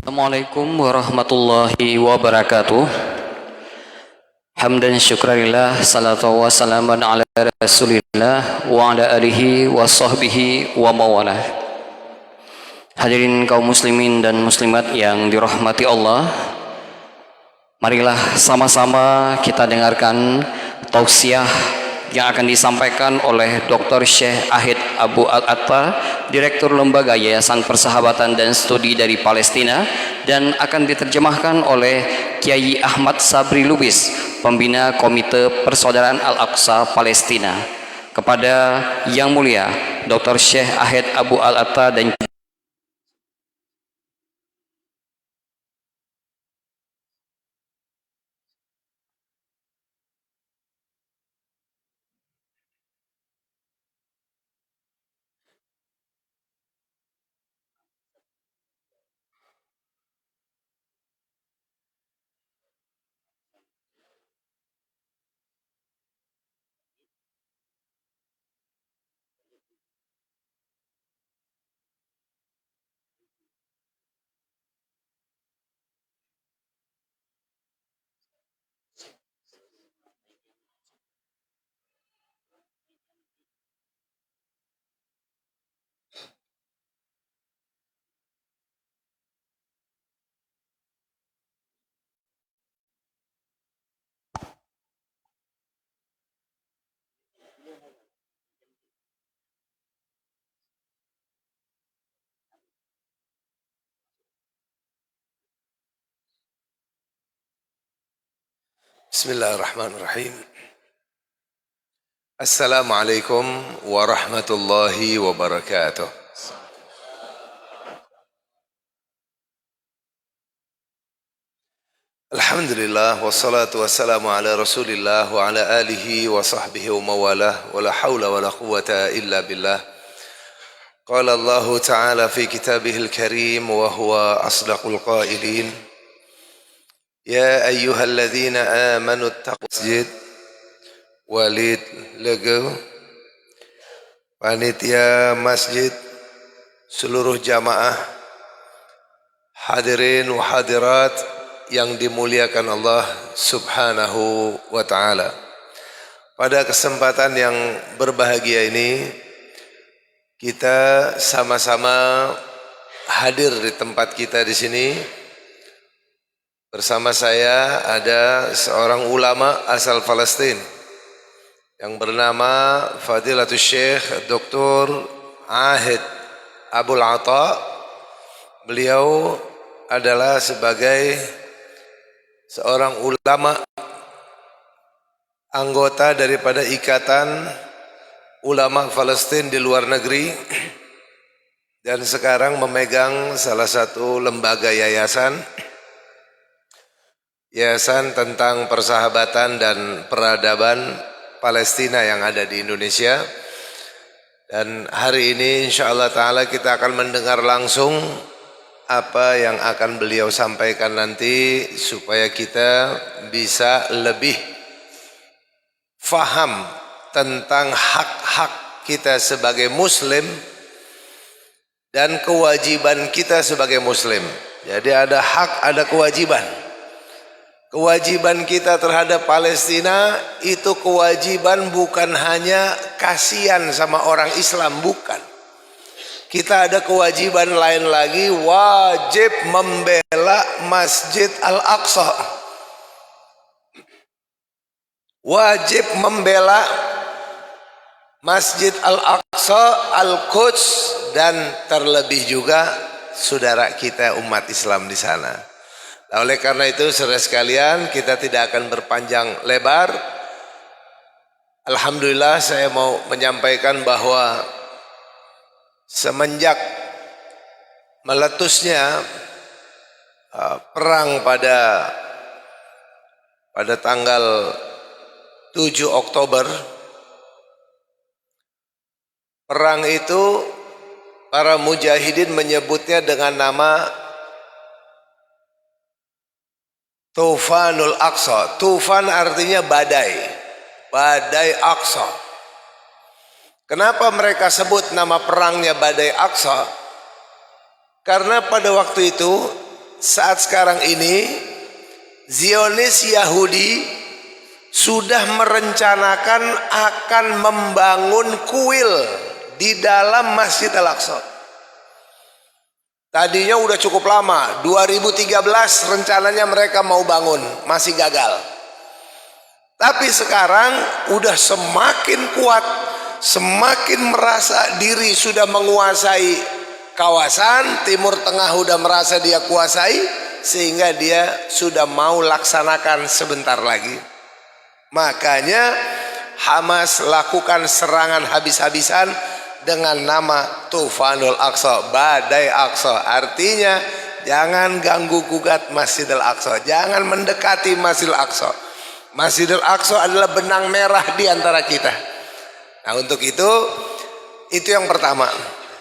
Assalamualaikum warahmatullahi wabarakatuh. Hamdan syukranillah, salatu wassalaman ala rasulillah wa ala alihi wa sahbihi wa mawalah. Hadirin kaum muslimin dan muslimat yang dirahmati Allah, marilah sama-sama kita dengarkan tausiah yang akan disampaikan oleh Dr. Syekh Ahid Abu Al-Atta, Direktur Lembaga Yayasan Persahabatan dan Studi dari Palestina, dan akan diterjemahkan oleh Kiai Ahmad Sabri Lubis, Pembina Komite Persaudaraan Al-Aqsa Palestina. Kepada Yang Mulia Dr. Syekh Ahid Abu Al-Atta dan Bismillahirrahmanirrahim. Assalamualaikum warahmatullahi wabarakatuh. Alhamdulillah wassalatu wassalamu ala Rasulillah wa ala alihi wa sahbihi wa mawalah wa la hawla wa la quwwata illa billah. Qala Allah Ta'ala fi kitabihil karim wa huwa asdaqul qailin. Ya ayyuhalladzina amanu ittaqu masjid. Walid Lego, panitia masjid, seluruh jamaah, hadirin wa hadirat yang dimuliakan Allah Subhanahu wa ta'ala. Pada kesempatan yang berbahagia ini, kita sama-sama hadir di tempat kita di sini. Bersama saya ada seorang ulama asal Palestina yang bernama Fadilatul Syekh Dr. Ahid Abu Al-Atta. Beliau adalah sebagai seorang ulama, anggota daripada Ikatan Ulama Palestina di luar negeri, dan sekarang memegang salah satu lembaga yayasan tentang persahabatan dan peradaban Palestina yang ada di Indonesia. Dan hari ini insyaallah ta'ala kita akan mendengar langsung apa yang akan beliau sampaikan nanti, supaya kita bisa lebih faham tentang hak-hak kita sebagai muslim dan kewajiban kita sebagai muslim. Jadi ada hak, ada kewajiban. Kewajiban kita terhadap Palestina itu kewajiban bukan hanya kasihan sama orang Islam, bukan. Kita ada kewajiban lain lagi, wajib membela Masjid Al-Aqsa. Wajib membela Masjid Al-Aqsa, Al-Quds, dan terlebih juga saudara kita umat Islam di sana. Oleh karena itu saudara sekalian, kita tidak akan berpanjang lebar. Alhamdulillah saya mau menyampaikan bahwa semenjak meletusnya perang pada tanggal 7 Oktober, perang itu para mujahidin menyebutnya dengan nama Tufanul Aqsa. Tufan artinya badai, badai Aqsa. Kenapa mereka sebut nama perangnya badai Aqsa? Karena pada waktu itu saat sekarang ini Zionis Yahudi sudah merencanakan akan membangun kuil di dalam Masjid Al-Aqsa. Tadinya udah cukup lama, 2013 rencananya mereka mau bangun, masih gagal. Tapi sekarang udah semakin kuat, semakin merasa diri sudah menguasai kawasan Timur Tengah, udah merasa dia kuasai, sehingga dia sudah mau laksanakan sebentar lagi. Makanya Hamas lakukan serangan habis-habisan dengan nama Tufanul Aqsa, badai Aqsa. Artinya jangan ganggu gugat Masjidil Aqsa, jangan mendekati Masjidil Aqsa. Masjidil Aqsa adalah benang merah di antara kita. Nah, untuk itu yang pertama.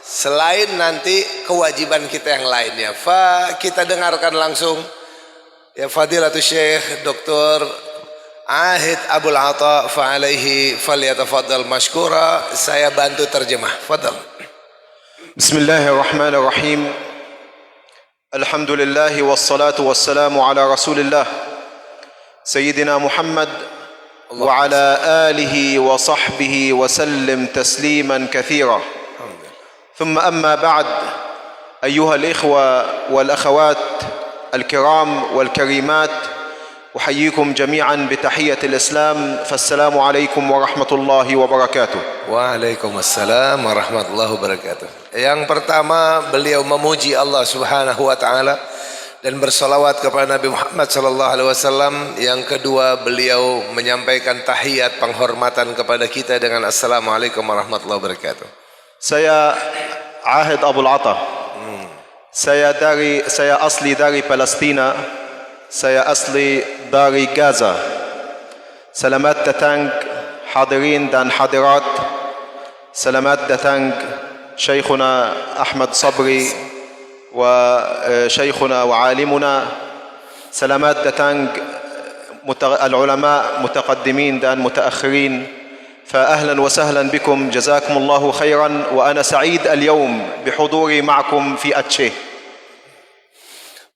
Selain nanti kewajiban kita yang lainnya, kita dengarkan langsung ya Fadilatul Syekh Dr. Ahid Abul Ata fa'alaihi falyatafaddal mashkura. Saya bantu terjemah. Fadal. Bismillahirrahmanirrahim. Alhamdulillah wassalatu wassalamu ala Rasulillah Sayyidina Muhammad wa ala alihi wa sahbihi wa sallim tasliman kathira. ثم أما بعد أيها الإخوة والأخوات الكرام والكريمات أحييكم جميعا بتحية الإسلام فالسلام عليكم ورحمة الله وبركاته. Waalaikumsalam warahmatullahi wabarakatuh. Yang pertama, beliau memuji Allah Subhanahu wa taala dan bersalawat kepada Nabi Muhammad sallallahu alaihi wasallam. Yang kedua, beliau menyampaikan tahiyat penghormatan kepada kita dengan assalamualaikum warahmatullahi wabarakatuh. Saya Ahid Abul Ata. Saya asli dari Palestina. Saya asli dari Gaza. Selamat datang hadirin dan hadirat. Selamat datang Syekhuna Ahmad Sabri wa Syekhuna wa alimuna. Selamat datang al-ulama mutaqaddimin dan mutaakhirin. فأهلا وسهلا بكم جزاكم الله خيرا وأنا سعيد اليوم بحضوري معكم في Aceh.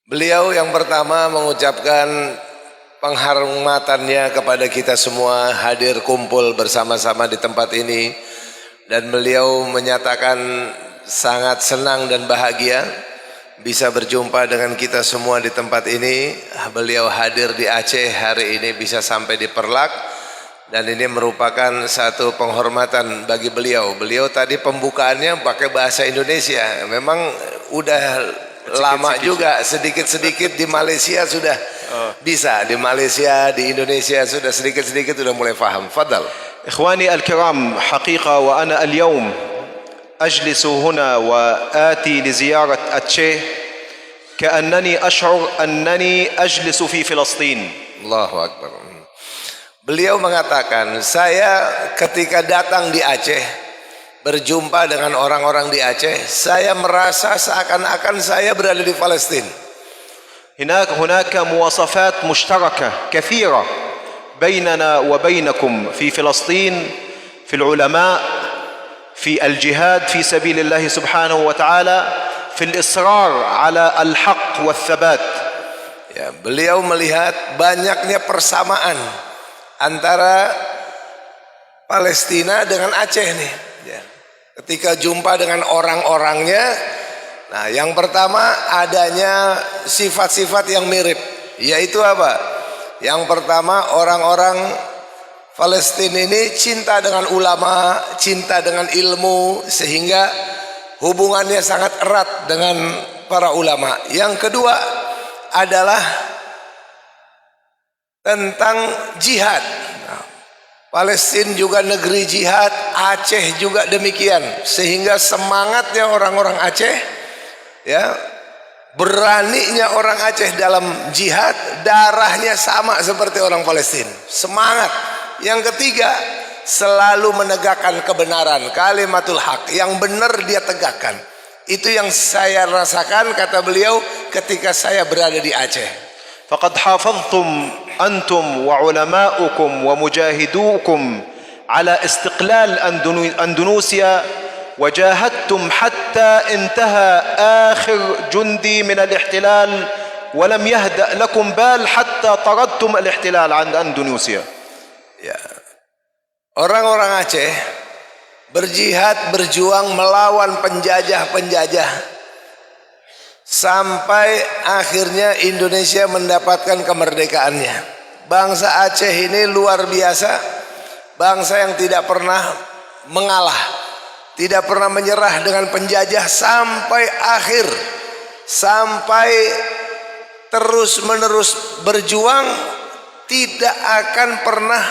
Beliau yang pertama mengucapkan penghormatannya kepada kita semua hadir kumpul bersama-sama di tempat ini, dan beliau menyatakan sangat senang dan bahagia bisa berjumpa dengan kita semua di tempat ini. Beliau hadir di Aceh hari ini bisa sampai di Perlak. Dan ini merupakan satu penghormatan bagi beliau. Beliau tadi pembukaannya pakai bahasa Indonesia. Memang udah lama juga, sedikit-sedikit di Malaysia sudah bisa. Di Malaysia, di Indonesia sudah sedikit-sedikit sudah mulai faham. Fadal. إخواني الكرام، حقيقة وأنا اليوم أجلس هنا وآتي لزيارة أتشيه كأنني أشعر أنني أجلس في فلسطين. Allahu Akbar. Beliau mengatakan, saya ketika datang di Aceh, berjumpa dengan orang-orang di Aceh, saya merasa seakan-akan saya berada di Palestina. هناك مواصفات مشتركة كثيرة بيننا وبينكم في فلسطين، في العلماء، في الجهاد في سبيل الله سبحانه وتعالى، في الإصرار على الحق والثبات. Ya, beliau melihat banyaknya persamaan antara Palestina dengan Aceh nih. Ya. Ketika jumpa dengan orang-orangnya, nah yang pertama adanya sifat-sifat yang mirip, yaitu apa? Yang pertama, orang-orang Palestina ini cinta dengan ulama, cinta dengan ilmu, sehingga hubungannya sangat erat dengan para ulama. Yang kedua adalah tentang jihad. Palestina juga negeri jihad, Aceh juga demikian, sehingga semangatnya orang-orang Aceh, ya, beraninya orang Aceh dalam jihad, darahnya sama seperti orang Palestina, semangat. Yang ketiga, selalu menegakkan kebenaran, kalimatul haq, yang benar dia tegakkan. Itu yang saya rasakan, kata beliau, ketika saya berada di Aceh. فقد حافظتم أنتم وعلماؤكم ومجاهدوكم على استقلال أندونيسيا، وجاهدتم حتى انتهى آخر جندي من الاحتلال ولم يهدأ لكم بال حتى طردتم الاحتلال عن أندونيسيا. Ya. Orang-orang Aceh berjihad, berjuang melawan penjajah-penjajah sampai akhirnya Indonesia mendapatkan kemerdekaannya. Bangsa Aceh ini luar biasa, bangsa yang tidak pernah mengalah, tidak pernah menyerah dengan penjajah sampai akhir, sampai terus-menerus berjuang, tidak akan pernah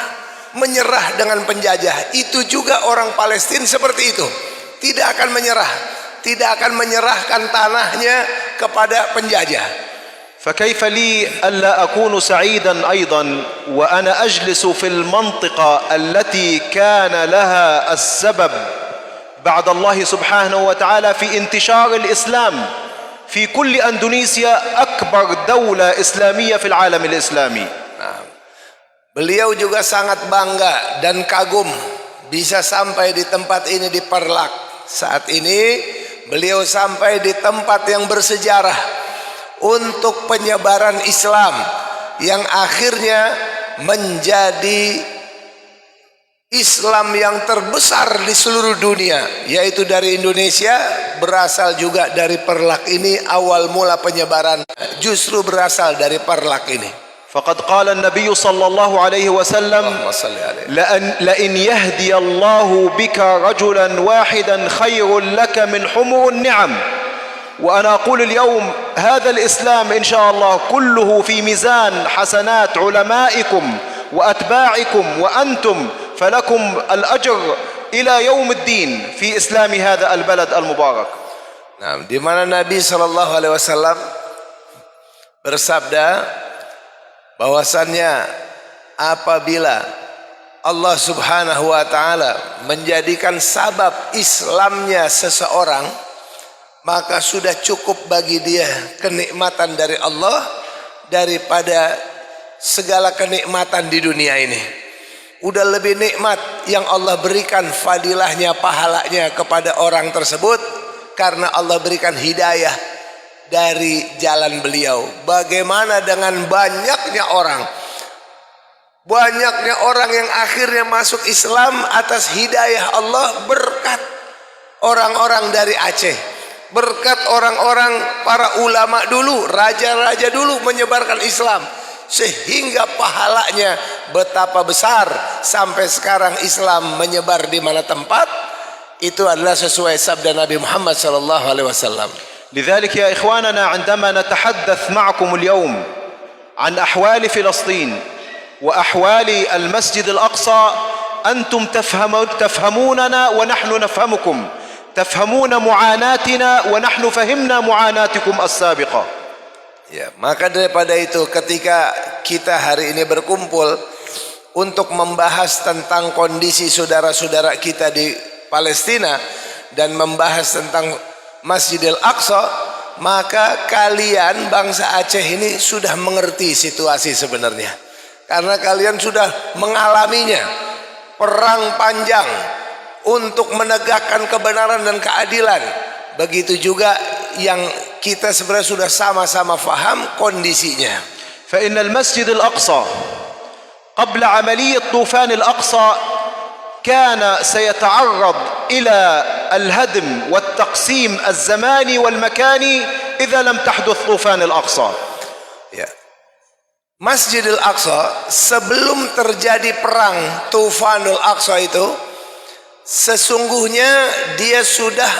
menyerah dengan penjajah. Itu juga orang Palestina seperti itu, tidak akan menyerah, tidak akan menyerahkan tanahnya kepada penjajah. فكيف لي ألا أكون سعيدا أيضا وأنا أجلس في المنطقة التي كان لها السبب بعد الله سبحانه وتعالى في انتشار الإسلام في كل أندونيسيا، أكبر دولة إسلامية في العالم الإسلامي. Beliau juga sangat bangga dan kagum bisa sampai di tempat ini di Perlak. Saat ini beliau sampai di tempat yang bersejarah untuk penyebaran Islam yang akhirnya menjadi Islam yang terbesar di seluruh dunia, yaitu dari Indonesia, berasal juga dari Perlak ini. Awal mula penyebaran justru berasal dari Perlak ini. فقد قال النبي صلى الله عليه وسلم لئن يهدي الله بك رجلا واحدا خير لك من حمر النعم. وأنا أقول اليوم هذا الإسلام إن شاء الله كله في ميزان حسنات علمائكم وأتباعكم وأنتم، فلكم الأجر إلى يوم الدين في إسلام هذا البلد المبارك. Nah, di mana Nabi SAW bersabda bahwasannya apabila Allah Subhanahu wa taala menjadikan sabab Islamnya seseorang, maka sudah cukup bagi dia kenikmatan dari Allah daripada segala kenikmatan di dunia ini. Udah lebih nikmat yang Allah berikan fadilahnya, pahalanya kepada orang tersebut karena Allah berikan hidayah dari jalan beliau. Bagaimana dengan banyaknya orang yang akhirnya masuk Islam atas hidayah Allah berkat orang-orang dari Aceh, berkat orang-orang para ulama dulu, raja-raja dulu menyebarkan Islam, sehingga pahalanya betapa besar sampai sekarang Islam menyebar di mana tempat. Itu adalah sesuai sabda Nabi Muhammad SAW. لذلك يا إخواننا عندما نتحدث معكم اليوم عن أحوال فلسطين وأحوال المسجد الأقصى، أنتم تفهموننا ونحن نفهمكم، تفهمون معاناتنا ونحن فهمنا معاناتكم السابقة. Ya, maka daripada itu ketika kita hari ini berkumpul untuk membahas tentang kondisi saudara-saudara kita di Palestina dan membahas tentang Masjidil Aqsa, maka kalian bangsa Aceh ini sudah mengerti situasi sebenarnya, karena kalian sudah mengalaminya. Perang panjang untuk menegakkan kebenaran dan keadilan. Begitu juga yang kita sebenarnya sudah sama-sama faham kondisinya. فإن المسجد الأقصى قبل عملية طوفان الأقصى كان سيتعرض إلى الهدم والتقسيم الزماني والمكاني إذا لم تحدث طوفان الأقصى. Ya. Masjidil Aqsa sebelum terjadi perang Tufanul Aqsa itu, sesungguhnya dia sudah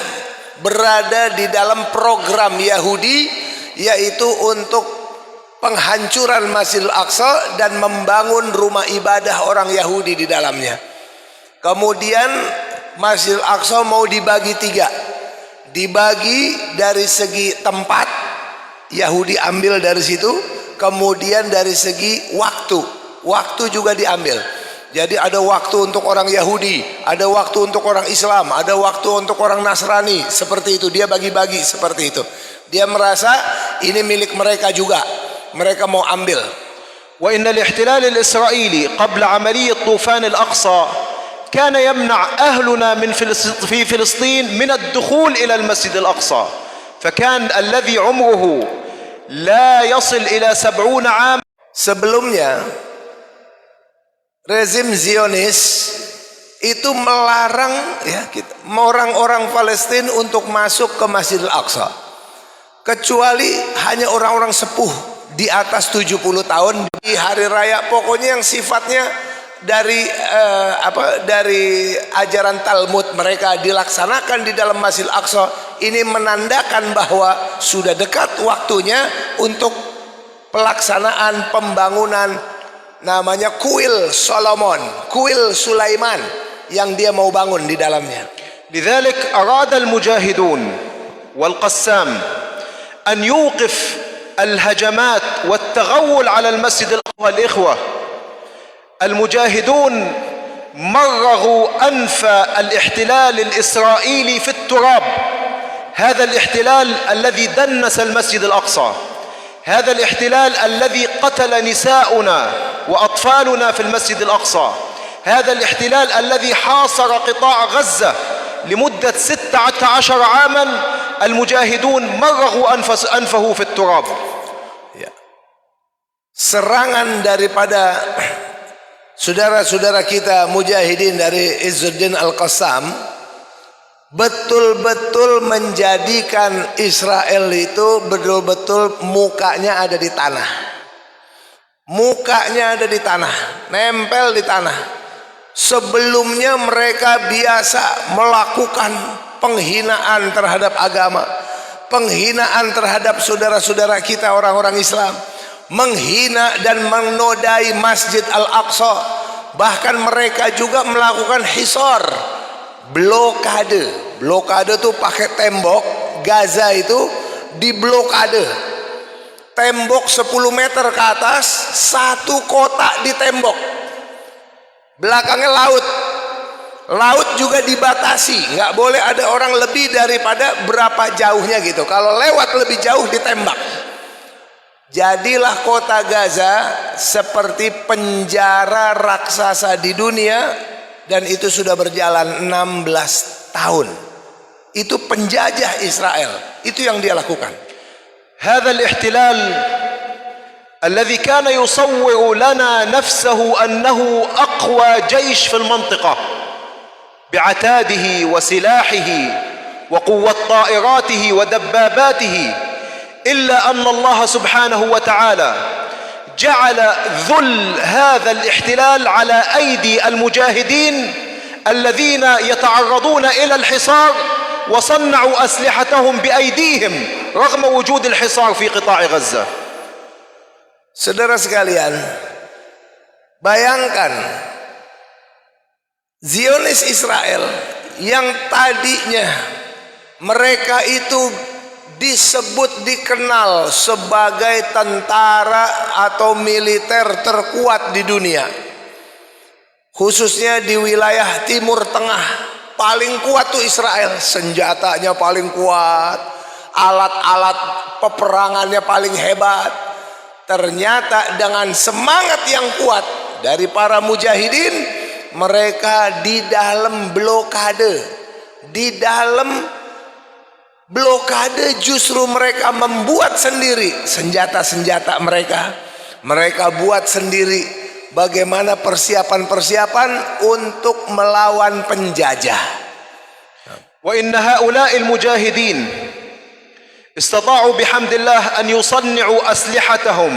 berada di dalam program Yahudi, yaitu untuk penghancuran Masjidil Aqsa dan membangun rumah ibadah orang Yahudi di dalamnya. Kemudian Masjidil Aqsa mau dibagi tiga, dibagi dari segi tempat, Yahudi ambil dari situ, kemudian dari segi waktu juga diambil. Jadi ada waktu untuk orang Yahudi, ada waktu untuk orang Islam, ada waktu untuk orang Nasrani, seperti itu. Dia bagi-bagi seperti itu. Dia merasa ini milik mereka juga, mereka mau ambil. وإن الاحتلال الإسرائيلي قبل عملية طوفان الأقصى كان يمنع أهلنا في فلسطين من الدخول إلى المسجد الأقصى، فكان الذي عمره لا يصل إلى 70 عام. Sebelumnya rezim Zionis itu melarang orang-orang Palestina untuk masuk ke Masjidil Aqsa, kecuali hanya orang-orang sepuh di atas 70 tahun di hari raya, pokoknya yang sifatnya dari ajaran Talmud mereka dilaksanakan di dalam Masjidil Aqsa. Ini menandakan bahwa sudah dekat waktunya untuk pelaksanaan pembangunan namanya Kuil Solomon, Kuil Sulaiman yang dia mau bangun di dalamnya. لذلك أراد المجاهدون والقسام أن يوقف الهجمات والتغول على المسجد الأقصى. الإخوة المجاهدون مرغوا أنف الاحتلال الإسرائيلي في التراب. هذا الاحتلال الذي دنس المسجد الأقصى، هذا الاحتلال الذي قتل نساؤنا وأطفالنا في المسجد الأقصى، هذا الاحتلال الذي حاصر قطاع غزة لمدة 16 عاما، المجاهدون مرغوا أنفه في التراب. Serangan daripada saudara-saudara kita mujahidin dari Izzuddin Al-Qassam betul-betul menjadikan Israel itu betul-betul mukanya ada di tanah. Mukanya ada di tanah, nempel di tanah. Sebelumnya mereka biasa melakukan penghinaan terhadap agama, penghinaan terhadap saudara-saudara kita orang-orang Islam, menghina dan menodai Masjid Al-Aqsa. Bahkan mereka juga melakukan hisar, blokade. Blokade tuh pakai tembok. Gaza itu diblokade, tembok 10 meter ke atas, satu kotak di tembok, belakangnya laut. Laut juga dibatasi, nggak boleh ada orang lebih daripada berapa jauhnya gitu. Kalau lewat lebih jauh ditembak. Jadilah kota Gaza seperti penjara raksasa di dunia, dan itu sudah berjalan 16 tahun. Itu penjajah Israel, itu yang dia lakukan. هذا الاحتلال الذي كان يصور لنا نفسه أنه أقوى جيش في المنطقة بعتاده وسلاحه وقوة طائراته ودباباته، إلا أن الله سبحانه وتعالى جعل ذل هذا الاحتلال على أيدي المجاهدين الذين يتعرضون إلى الحصار وصنعوا أسلحتهم بأيديهم رغم وجود الحصار في قطاع غزة. Saudara sekalian, bayangkan Zionis Israel yang tadinya mereka itu dikenal sebagai tentara atau militer terkuat di dunia, khususnya di wilayah Timur Tengah. Paling kuat tuh Israel, senjatanya paling kuat, alat-alat peperangannya paling hebat. Ternyata dengan semangat yang kuat dari para mujahidin, mereka di dalam blokade, justru mereka membuat sendiri senjata-senjata mereka. Mereka buat sendiri bagaimana persiapan-persiapan untuk melawan penjajah. وإن هؤلاء المجاهدين استطاعوا بحمد الله أن يصنعوا أسلحتهم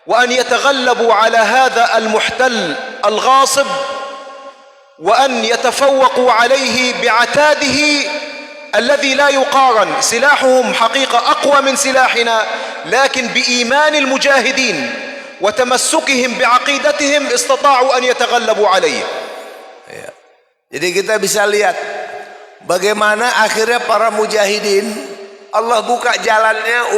وأن يتغلبوا على هذا المحتل الغاصب وأن يتفوقوا عليه بعتاده الذي لا يقارن. سلاحهم حقيقة أقوى من سلاحنا، لكن بإيمان المجاهدين وتمسكهم بعقيدتهم استطاعوا أن يتغلبوا عليه. Jadi kita bisa lihat bagaimana akhirnya para mujahidin Allah buka jalannya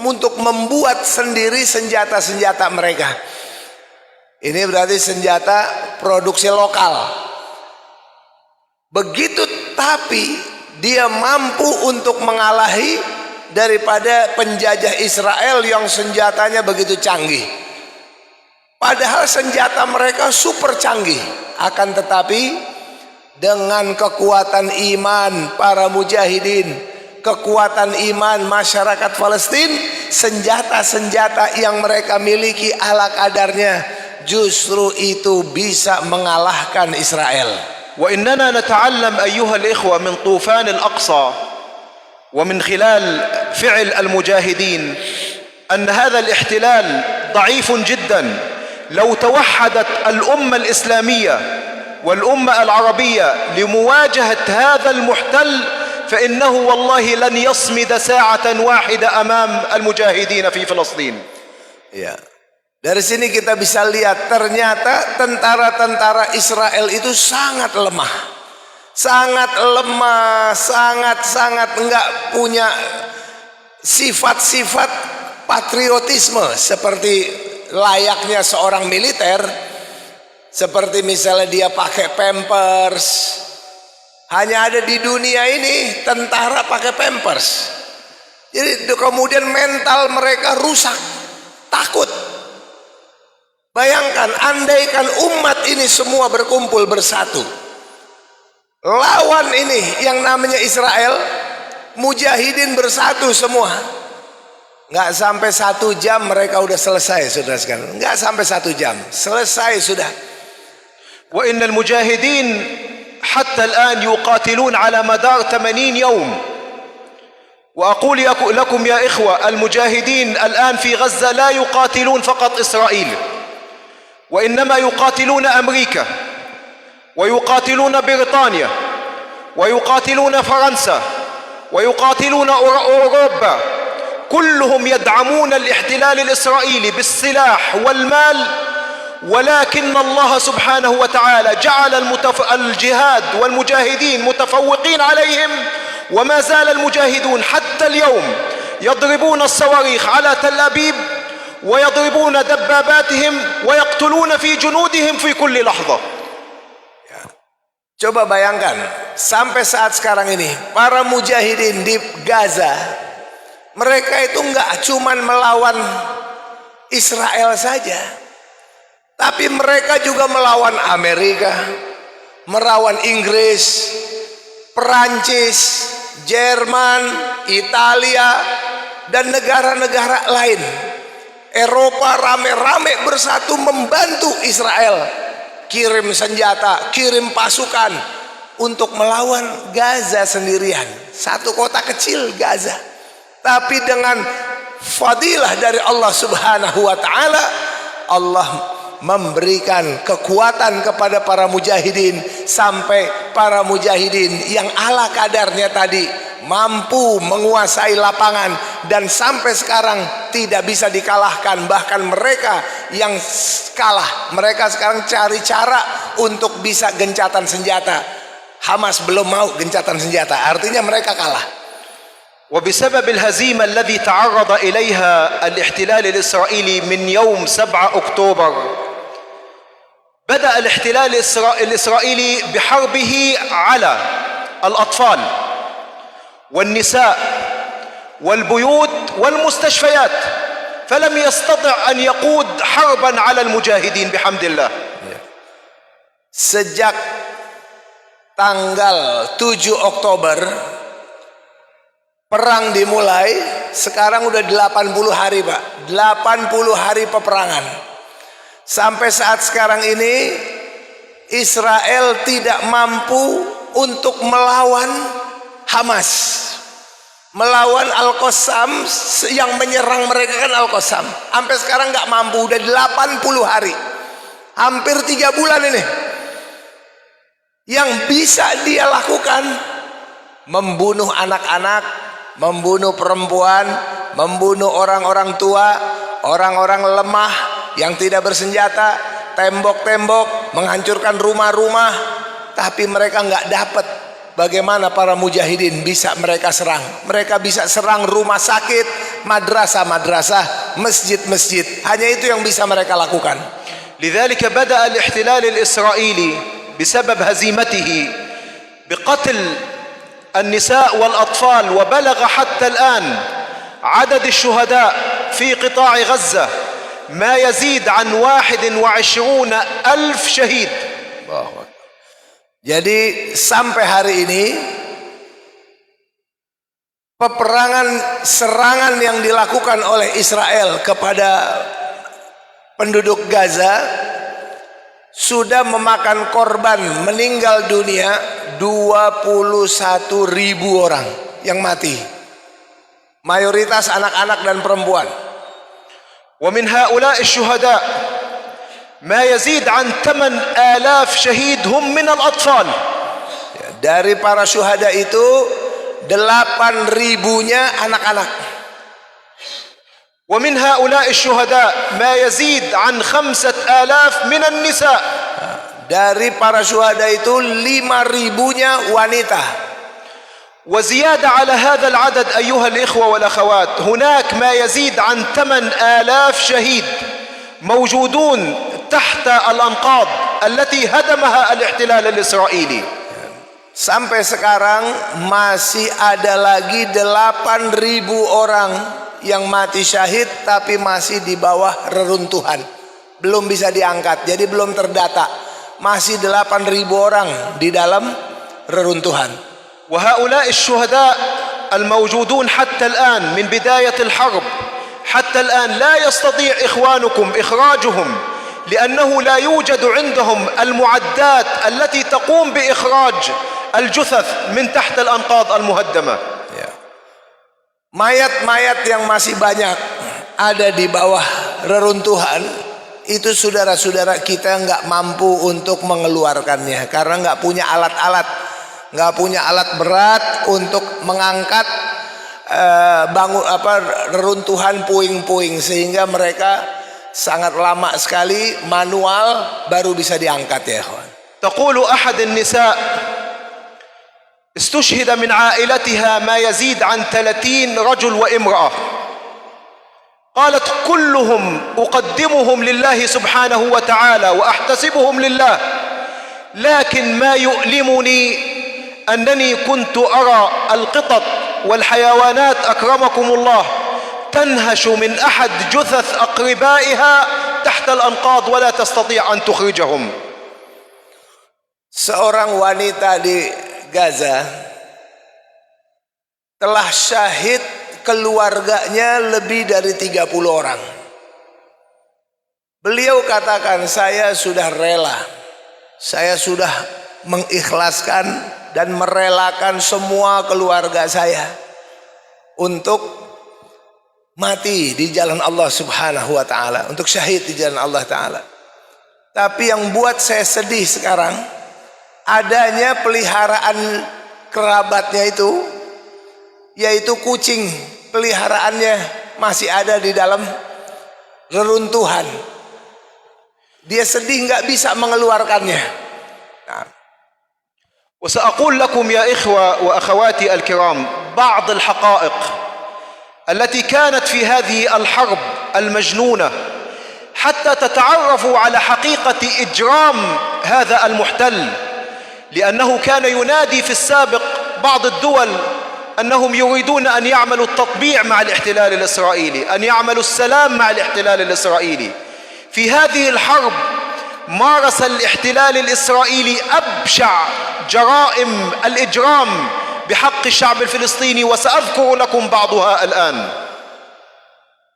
untuk membuat sendiri senjata-senjata mereka. Ini berarti senjata produksi lokal. Begitu, tapi dia mampu untuk mengalahi daripada penjajah Israel yang senjatanya begitu canggih. Padahal senjata mereka super canggih, akan tetapi dengan kekuatan iman para mujahidin, kekuatan iman masyarakat Palestina, senjata-senjata yang mereka miliki ala kadarnya, justru itu bisa mengalahkan Israel. وإننا نتعلم أيها الإخوة من طوفان الأقصى ومن خلال فعل المجاهدين أن هذا الاحتلال ضعيف جدا. لو توحدت الأمة الإسلامية والأمة العربية لمواجهة هذا المحتل فإنه والله لن يصمد ساعة واحدة أمام المجاهدين في فلسطين. Ya. Dari sini kita bisa lihat ternyata tentara-tentara Israel itu sangat lemah. Sangat lemah, sangat enggak punya sifat-sifat patriotisme seperti layaknya seorang militer. Seperti misalnya dia pakai pampers. Hanya ada di dunia ini tentara pakai pampers. Jadi kemudian mental mereka rusak, takut. Bayangkan, andaikan umat ini semua berkumpul bersatu lawan ini yang namanya Israel, mujahidin bersatu semua, nggak sampai 1 jam mereka udah selesai, saudara sekalian. Nggak sampai 1 jam selesai sudah. Wa innal mujahidin hatta al'an yuqatilun ala madar 80 yawm. Wa aqul lakum ya ikhwa, al-mujahidin al'an fi Gaza la yuqatilun faqat Israel. وإنما يقاتلون أمريكا ويقاتلون بريطانيا ويقاتلون فرنسا ويقاتلون أوروبا، كلهم يدعمون الاحتلال الإسرائيلي بالسلاح والمال، ولكن الله سبحانه وتعالى جعل الجهاد والمجاهدين متفوقين عليهم، وما زال المجاهدون حتى اليوم يضربون الصواريخ على تل أبيب ويضربون دباباتهم ويقتلون في جنودهم في كل لحظة. Coba bayangkan, sampai saat sekarang ini para mujahidin di Gaza, mereka itu enggak cuman melawan Israel saja, tapi mereka juga melawan Amerika, melawan Inggris, Perancis, Jerman, Italia, dan negara-negara lain. Eropa rame-rame bersatu membantu Israel, kirim senjata, kirim pasukan untuk melawan Gaza sendirian. Satu kota kecil Gaza, tapi dengan fadilah dari Allah Subhanahu wa taala, Allah memberikan kekuatan kepada para mujahidin, sampai para mujahidin yang ala kadarnya tadi mampu menguasai lapangan, dan sampai sekarang tidak bisa dikalahkan. Bahkan mereka yang kalah, mereka sekarang cari cara untuk bisa gencatan senjata. Hamas belum mau gencatan senjata, artinya mereka kalah. وبسبب الهزيمة الذي تعرض إليها الاحتلال الإسرائيلي من يوم 7 أكتوبر، بدأ الاحتلال الإسرائيلي بحربه على الأطفال والنساء والبيوت والمستشفيات، فلم يستطع أن يقود حربا على المجاهدين بحمد الله. Sejak tanggal 7 Oktober perang dimulai, sekarang udah 80 hari Pak, 80 hari peperangan. Sampai saat sekarang ini Israel tidak mampu untuk melawan Hamas, melawan Al-Qassam yang menyerang mereka kan Al-Qassam. Sampai sekarang nggak mampu, udah 80 hari, hampir 3 bulan ini. Yang bisa dia lakukan membunuh anak-anak, membunuh perempuan, membunuh orang-orang tua, orang-orang lemah yang tidak bersenjata, tembok-tembok, menghancurkan rumah-rumah. Tapi mereka nggak dapat bagaimana para mujahidin bisa mereka serang. Mereka bisa serang rumah sakit, madrasah-madrasah, masjid-masjid. Hanya itu yang bisa mereka lakukan. لذلك بدأ الاحتلال الإسرائيلي بسبب هزيمته بقتل النساء والأطفال، وبلغ حتى الآن عدد الشهداء في قطاع غزة ما يزيد عن 21,000 شهيد. Jadi sampai hari ini serangan yang dilakukan oleh Israel kepada penduduk Gaza sudah memakan korban meninggal dunia 21.000 orang yang mati, mayoritas anak-anak dan perempuan. ومن هؤلاء الشهداء ما يزيد عن 8,000 شهيد هم من الأطفال. Dari para syuhada itu 8.000-nya anak-anak. ومن هؤلاء الشهداء ما يزيد عن 5,000 من النساء. Dari para syuhada itu 5.000-nya wanita. وزيادة على هذا العدد أيها الإخوة والأخوات هناك ما يزيد عن 8,000 شهيد موجودون تحت الأنقاض التي هدمها الاحتلال الإسرائيلي. Sampai sekarang masih ada lagi 8.000 orang yang mati syahid tapi masih di bawah reruntuhan, belum bisa diangkat, jadi belum terdata. Masih 8.000 orang di dalam reruntuhan. وهؤلاء الشهداء الموجودون حتى الآن من بداية الحرب حتى الآن لا يستطيع إخوانكم إخراجهم لأنه لا يوجد عندهم المعدات التي تقوم بإخراج الجثث من تحت الأنقاض المهدمة. Mayat-mayat yang masih banyak ada di bawah reruntuhan itu saudara-saudara kita nggak mampu untuk mengeluarkannya karena nggak punya alat berat untuk mengangkat reruntuhan puing-puing, sehingga mereka sangat lama sekali manual baru bisa diangkat ya kawan. تقول أحد النساء استشهد من عائلتها ما يزيد عن 30 رجل وامرأة. قالت كلهم أقدمهم لله سبحانه وتعالى وأحتسبهم لله، لكن ما يؤلمني أنني كنت أرى القطط والحيوانات أكرمكم الله تنهش من أحد جثث أقربائها تحت الأنقاض ولا تستطيع أن تخرجهم. Seorang wanita di Gaza telah syahid keluarganya lebih dari 30 orang. Beliau katakan, saya sudah rela, saya sudah mengikhlaskan dan merelakan semua keluarga saya untuk mati di jalan Allah Subhanahu wa taala, untuk syahid di jalan Allah taala. Tapi yang buat saya sedih sekarang adanya peliharaan kerabatnya itu, yaitu kucing peliharaannya masih ada di dalam reruntuhan. Dia sedih nggak bisa mengeluarkannya. Nah. وسأقول لكم يا إخوة وأخواتي الكرام بعض الحقائق التي كانت في هذه الحرب المجنونة حتى تتعرفوا على حقيقة إجرام هذا المحتل، لأنه كان ينادي في السابق بعض الدول أنهم يريدون أن يعملوا التطبيع مع الاحتلال الإسرائيلي، أن يعملوا السلام مع الاحتلال الإسرائيلي. في هذه الحرب مارس الاحتلال الإسرائيلي أبشع جرائم الإجرام بحق الشعب الفلسطيني وسأذكر لكم بعضها الآن.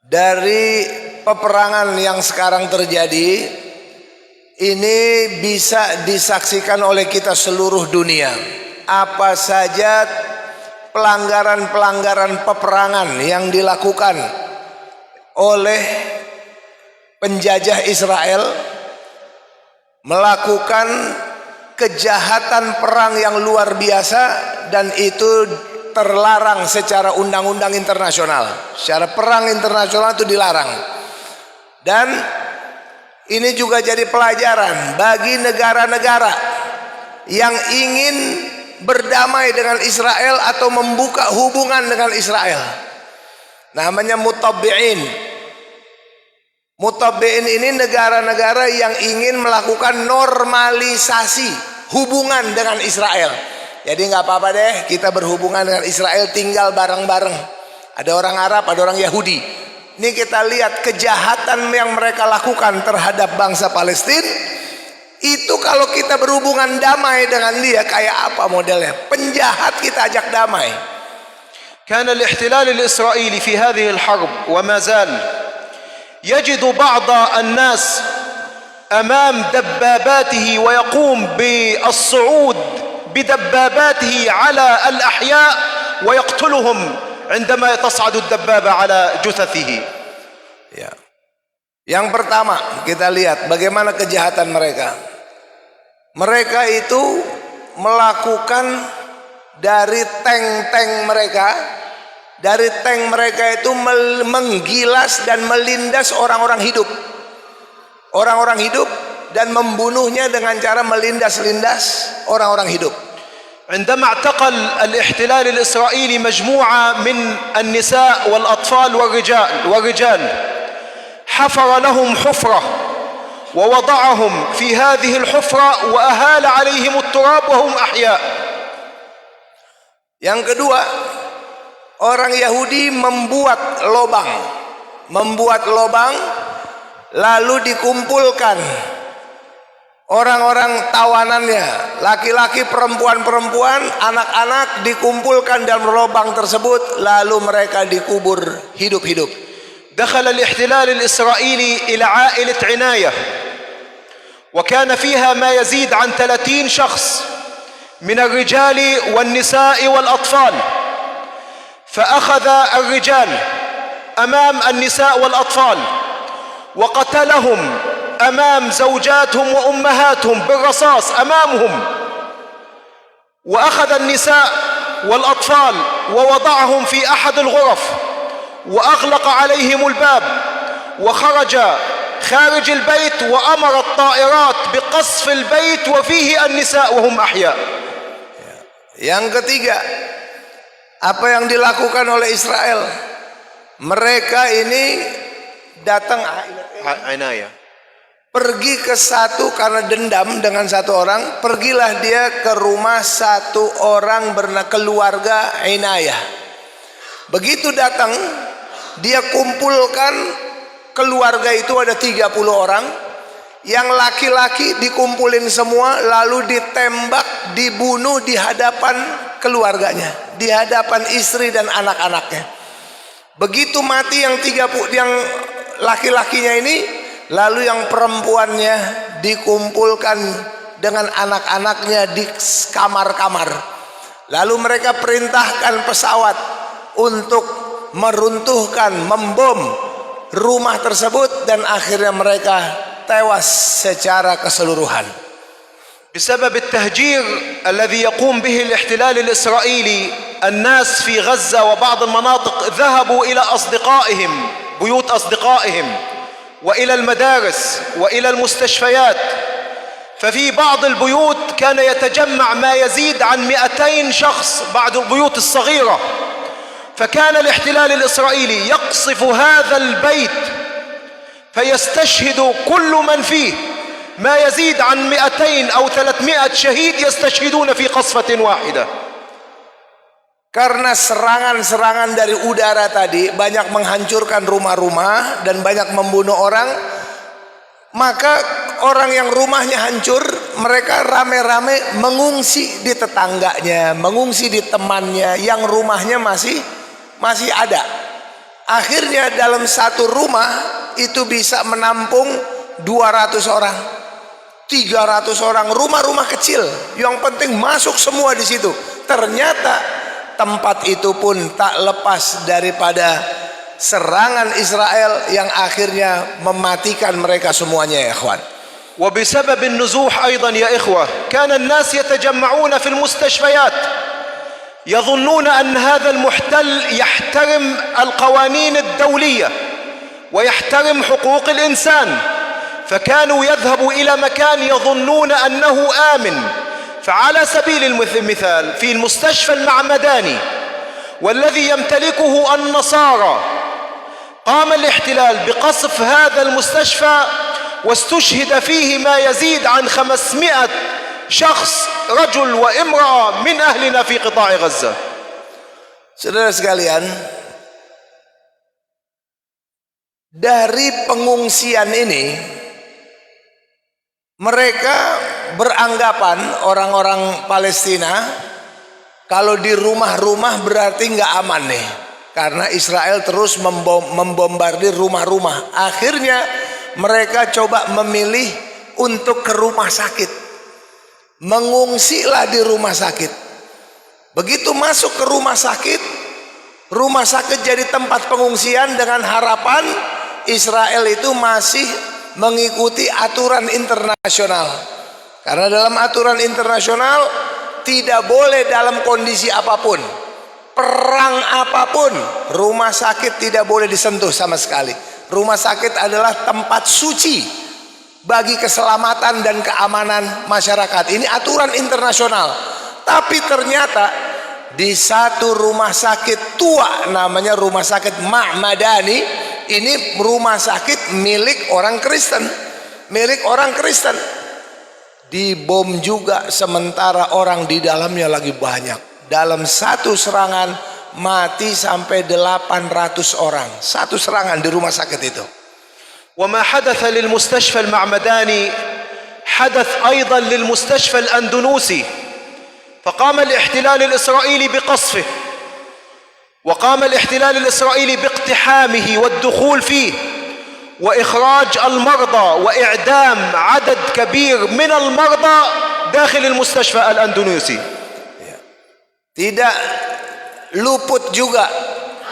Dari peperangan yang sekarang terjadi ini bisa disaksikan oleh kita seluruh dunia. Apa saja pelanggaran-pelanggaran peperangan yang dilakukan oleh penjajah Israel, melakukan kejahatan perang yang luar biasa, dan itu terlarang secara undang-undang internasional. Secara perang internasional itu dilarang. Dan ini juga jadi pelajaran bagi negara-negara yang ingin berdamai dengan Israel atau membuka hubungan dengan Israel. Namanya mutabbi'in. Mutabbi'in ini negara-negara yang ingin melakukan normalisasi hubungan dengan Israel. Jadi nggak apa-apa deh kita berhubungan dengan Israel, tinggal bareng-bareng. Ada orang Arab, ada orang Yahudi. Ini kita lihat kejahatan yang mereka lakukan terhadap bangsa Palestina. Itu kalau kita berhubungan damai dengan dia kayak apa modelnya? Penjahat kita ajak damai. كان الاحتلال الإسرائيلي في هذه الحرب وما زال يجد بعض الناس أمام دباباته ويقوم بالصعود بدباباته على الأحياء ويقتلهم عندما تصعد الدبابة على جثثه. Ya. Yang pertama kita lihat bagaimana kejahatan mereka. Mereka itu melakukan dari tank-tank mereka itu menggilas dan melindas orang-orang hidup. Orang-orang hidup dan membunuhnya dengan cara melindas-lindas orang-orang hidup. عندما اعتقل الاحتلال الإسرائيلي مجموعة من النساء والأطفال والرجال حفر لهم حفرة ووضعهم في هذه الحفرة وأهال عليهم التراب وهم أحياء. Yang kedua, orang Yahudi membuat lubang lalu dikumpulkan orang-orang tawanannya, laki-laki, perempuan-perempuan, anak-anak dikumpulkan dalam lubang tersebut lalu mereka dikubur hidup-hidup. دخل الاحتلال الإسرائيلي إلى عائلة عناية وكان فيها ما يزيد عن 30 شخص من الرجال والنساء والأطفال، فأخذ الرجال أمام النساء والأطفال وقتلهم أمام زوجاتهم وأمهاتهم بالرصاص أمامهم، وأخذ النساء والأطفال ووضعهم في أحد الغرف وأغلق عليهم الباب وخرج خارج البيت وأمر الطائرات بقصف البيت وفيه النساء وهم أحياء. Yang ketiga, apa yang dilakukan oleh Israel? Mereka ini datang pergi ke satu karena dendam dengan satu orang, pergilah dia ke rumah satu orang keluarga Inayah. Begitu datang, dia kumpulkan keluarga itu ada 30 orang. Yang laki-laki dikumpulin semua lalu ditembak, dibunuh di hadapan keluarganya, di hadapan istri dan anak-anaknya. Begitu mati yang 30 yang laki-lakinya ini, lalu yang perempuannya dikumpulkan dengan anak-anaknya di kamar-kamar. Lalu mereka perintahkan pesawat untuk meruntuhkan, membom rumah tersebut dan akhirnya mereka tewas secara keseluruhan. بسبب التهجير الذي يقوم به الاحتلال الإسرائيلي، الناس في غزة وبعض المناطق ذهبوا إلى أصدقائهم، بيوت أصدقائهم، وإلى المدارس وإلى المستشفيات. ففي بعض البيوت كان يتجمع ما يزيد عن 200 شخص، بعض البيوت الصغيرة. فكان الاحتلال الإسرائيلي يقصف هذا البيت فيستشهد كل من فيه، ما يزيد عن 200 أو 300 شهيد يستشهدون في قصفة واحدة. Karena serangan-serangan dari udara tadi banyak menghancurkan rumah-rumah dan banyak membunuh orang, maka orang yang rumahnya hancur, mereka rame-rame mengungsi di tetangganya, mengungsi di temannya yang rumahnya masih ada. Akhirnya dalam satu rumah itu bisa menampung 200 orang, 300 orang, rumah-rumah kecil. Yang penting masuk semua di situ. Ternyata tempat itu pun tak lepas daripada serangan Israel yang akhirnya mematikan mereka semuanya ya ikhwan. وبسبب النزوح أيضا يا إخوة كان الناس يتجمعون في المستشفيات يظنون أن هذا المحتل يحترم القوانين الدولية ويحترم حقوق الإنسان، فكانوا يذهبوا إلى مكان يظنون أنه آمن. فعلى سبيل المثال في المستشفى المعمداني والذي يمتلكه النصارى، قام الاحتلال بقصف هذا المستشفى واستشهد فيه ما يزيد عن 500 شخص، رجل وامرأة من أهلنا في قطاع غزة. Saudara sekalian, dari pengungsian ini mereka beranggapan, orang-orang Palestina Kalau di rumah-rumah berarti nggak aman nih, karena Israel terus membombardir rumah-rumah. Akhirnya mereka coba memilih untuk ke rumah sakit, mengungsilah di rumah sakit. Begitu masuk ke rumah sakit jadi tempat pengungsian dengan harapan Israel itu masih mengikuti aturan internasional. Karena dalam aturan internasional tidak boleh dalam kondisi apapun, perang apapun, rumah sakit tidak boleh disentuh sama sekali. Rumah sakit adalah tempat suci bagi keselamatan dan keamanan masyarakat. Ini aturan internasional. Tapi ternyata di satu rumah sakit tua, namanya Rumah Sakit Ma'madani, ini rumah sakit milik orang Kristen, dibom juga, sementara orang di dalamnya lagi banyak. Dalam satu serangan mati sampai 800 orang, satu serangan di rumah sakit itu. وما حدث للمستشفى المعمداني حدث أيضا للمستشفى الأندونوسي، فقام الاحتلال الإسرائيلي بقصفه، وقام الاحتلال الإسرائيلي باقتحامه والدخول فيه وإخراج المرضى وإعدام عدد كبير من المرضى داخل المستشفى الأندونوسي. Tidak luput juga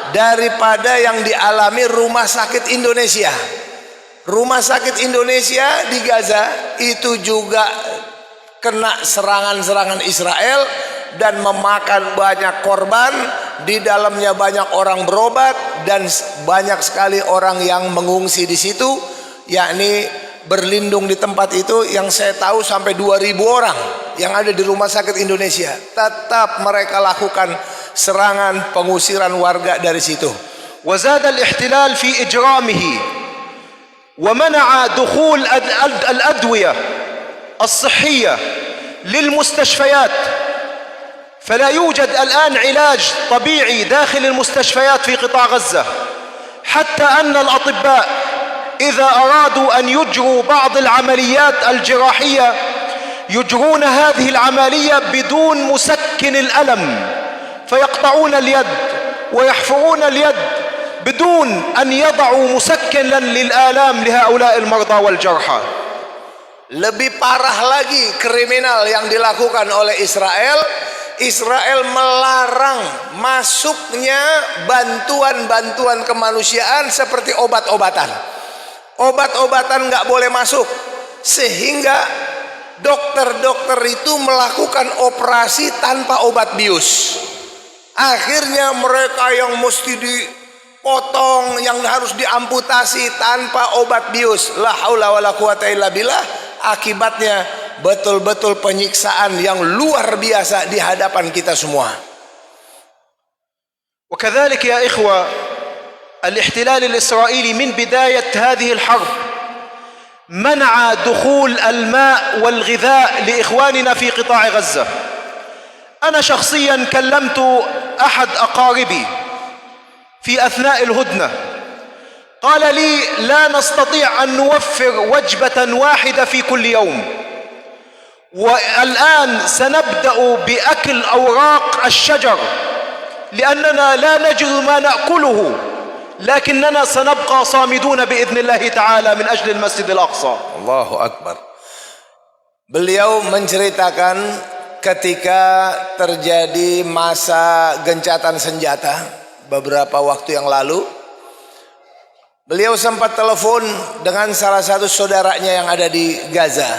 daripada yang dialami rumah sakit Indonesia. Rumah sakit Indonesia di Gaza itu juga kena serangan-serangan Israel dan memakan banyak korban. Di dalamnya banyak orang berobat dan banyak sekali orang yang mengungsi di situ, yakni berlindung di tempat itu. Yang saya tahu sampai 2000 orang yang ada di rumah sakit Indonesia. Tetap mereka lakukan serangan, pengusiran warga dari situ. وزاد الاحتلال في إجرامه ومنع دخول الأدوية الصحية للمستشفيات، فلا يوجد الآن علاج طبيعي داخل المستشفيات في قطاع غزة، حتى أن الأطباء إذا أرادوا أن يجروا بعض العمليات الجراحية يجرون هذه العملية بدون مسكن الألم، فيقطعون اليد ويحفرون اليد بدون أن يضعوا مسكنا للآلام لهؤلاء المرضى والجرحى. Lebih parah lagi kriminal yang dilakukan oleh Israel. Israel melarang masuknya bantuan-bantuan kemanusiaan seperti obat-obatan. Obat-obatan nggak boleh masuk, sehingga dokter-dokter itu melakukan operasi tanpa obat bius. Akhirnya mereka yang mesti dipotong, yang harus diamputasi tanpa obat bius. La haula wala quwata illa billah. Akibatnya betul-betul penyiksaan yang luar biasa di hadapan kita semua. وكذلك يا إخوة الاحتلال الإسرائيلي من بداية هذه الحرب منع دخول الماء والغذاء لإخواننا في قطاع غزة. أنا شخصيا كلمت أحد أقاربي في أثناء الهدنة، قال لي لا نستطيع أن نوفر وجبة واحدة في كل يوم، والآن سنبدأ بأكل أوراق الشجر لأننا لا نجد ما نأكله، لكننا سنبقى صامدون بإذن الله تعالى من أجل المسجد الأقصى. Allahu Akbar. Beliau menceritakan ketika terjadi masa gencatan senjata beberapa waktu yang lalu, beliau sempat telepon dengan salah satu saudaranya yang ada di Gaza.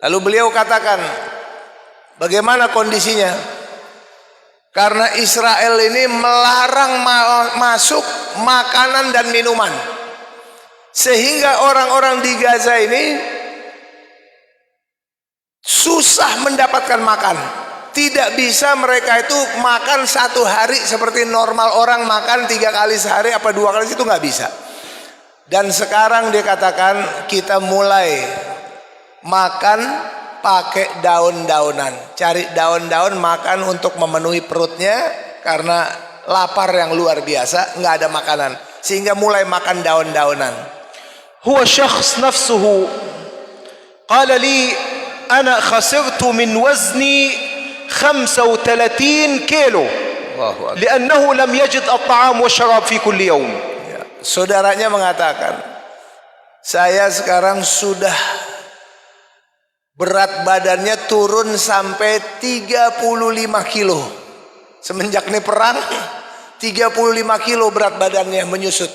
Lalu beliau katakan, bagaimana kondisinya? Karena Israel ini melarang masuk makanan dan minuman, sehingga orang-orang di Gaza ini susah mendapatkan makan. Tidak bisa mereka itu makan satu hari seperti normal orang makan 3 kali sehari apa 2 kali, itu nggak bisa. Dan sekarang dia katakan kita mulai makan pakai daun-daunan, cari daun-daun makan untuk memenuhi perutnya karena lapar yang luar biasa, nggak ada makanan, sehingga mulai makan daun-daunan. هو الشخص نفسه قال لي أنا خسرت من وزني 35 كيلو Allahu Akbar. لأنه لم يجد الطعام والشراب في كل يوم. Saudaranya mengatakan, saya sekarang sudah berat badannya turun sampai 35 kilo. Semenjak ini perang, 35 kilo berat badannya menyusut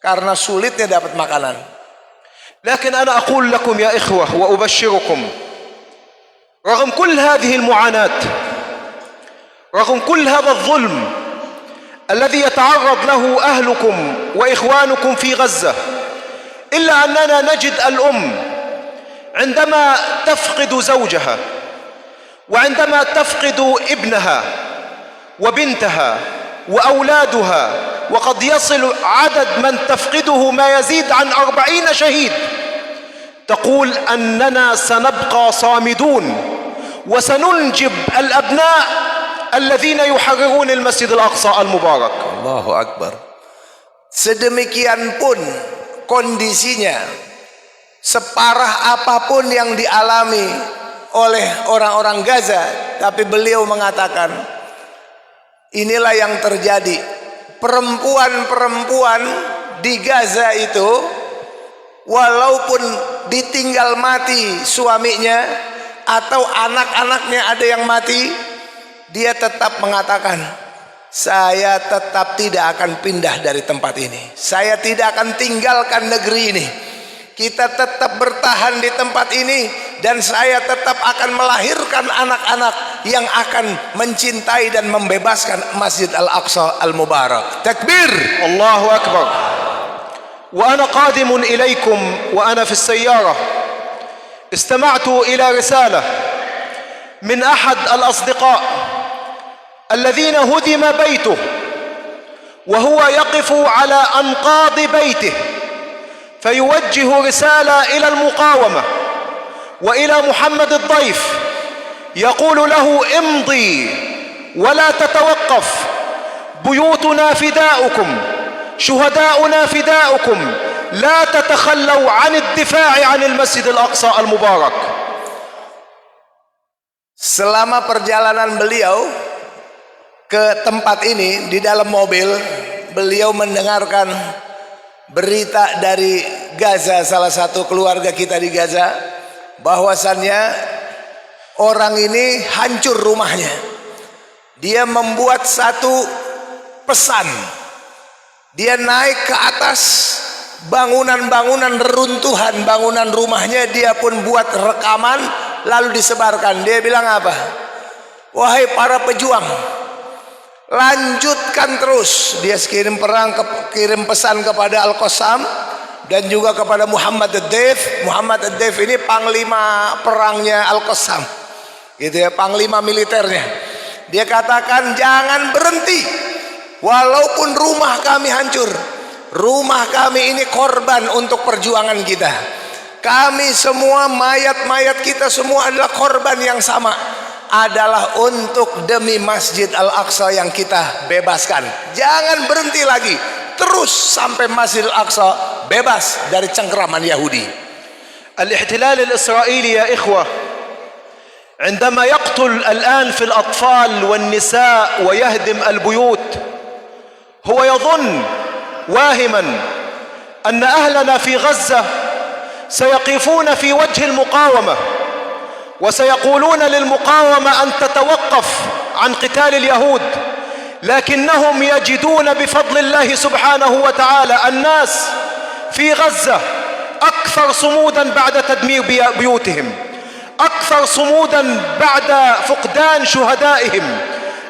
karena sulitnya dapat makanan. لكن أنا أقول لكم يا إخوة وأبشركم، رغم كل هذه المعاناة، رغم كل هذا الظلم الذي يتعرض له أهلكم وإخوانكم في غزة، إلا أننا نجد الأم عندما تفقد زوجها وعندما تفقد ابنها وبنتها وأولادها، وقد يصل عدد من تفقده ما يزيد عن 40 شهيد، تقول أننا سنبقى صامدون وسننجب الأبناء الذين يحررون المسجد الأقصى المبارك. Allahu Akbar. Sedemikian pun kondisinya, separah apapun yang dialami oleh orang-orang Gaza, tapi beliau mengatakan inilah yang terjadi. Perempuan-perempuan di Gaza itu walaupun ditinggal mati suaminya atau anak-anaknya ada yang mati, dia tetap mengatakan, saya tetap tidak akan pindah dari tempat ini, saya tidak akan tinggalkan negeri ini, kita tetap bertahan di tempat ini, dan saya tetap akan melahirkan anak-anak yang akan mencintai dan membebaskan Masjid Al-Aqsa Al-Mubarak. Takbir, الله أكبر. وأنا قادم إليكم وأنا في السيارة استمعت إلى رسالة من أحد الأصدقاء الذين هدم بيته وهو يقف على أنقاض بيته فيوجه رسالة إلى المقاومة وإلى محمد الضيف، يقول له امضي ولا تتوقف، بيوتنا فداؤكم، شهداؤنا فداؤكم، لا تتخلوا عن الدفاع عن المسجد الأقصى المبارك. Selama perjalanan beliau ke tempat ini, di dalam mobil beliau mendengarkan berita dari Gaza, salah satu keluarga kita di Gaza, bahwasannya orang ini hancur rumahnya. Dia membuat satu pesan, dia naik ke atas bangunan-bangunan reruntuhan bangunan rumahnya, dia pun buat rekaman lalu disebarkan. Dia bilang apa? Wahai para pejuang, lanjutkan terus. Dia kirim pesan kepada Al-Qassam dan juga kepada Muhammad ad-Daif. Muhammad ad-Daif ini panglima perangnya Al-Qassam, gitu ya, panglima militernya. Dia katakan jangan berhenti, walaupun rumah kami hancur, rumah kami ini korban untuk perjuangan kita. Kami semua, mayat-mayat kita semua adalah korban yang sama, adalah untuk demi Masjid Al-Aqsa yang kita bebaskan. Jangan berhenti lagi, terus sampai Masjid Al-Aqsa bebas dari cengkeraman Yahudi. الاحتلال الإسرائيلي يا إخوة عندما يقتل الآن في الأطفال والنساء ويهدم البيوت، هو يظن واهما أن أهلنا في غزة سيقفون في وجه المقاومة وسيقولون للمقاومة أن تتوقف عن قتال اليهود، لكنهم يجدون بفضل الله سبحانه وتعالى الناس في غزة أكثر صمودا بعد تدمير بيوتهم، أكثر صمودا بعد فقدان شهدائهم،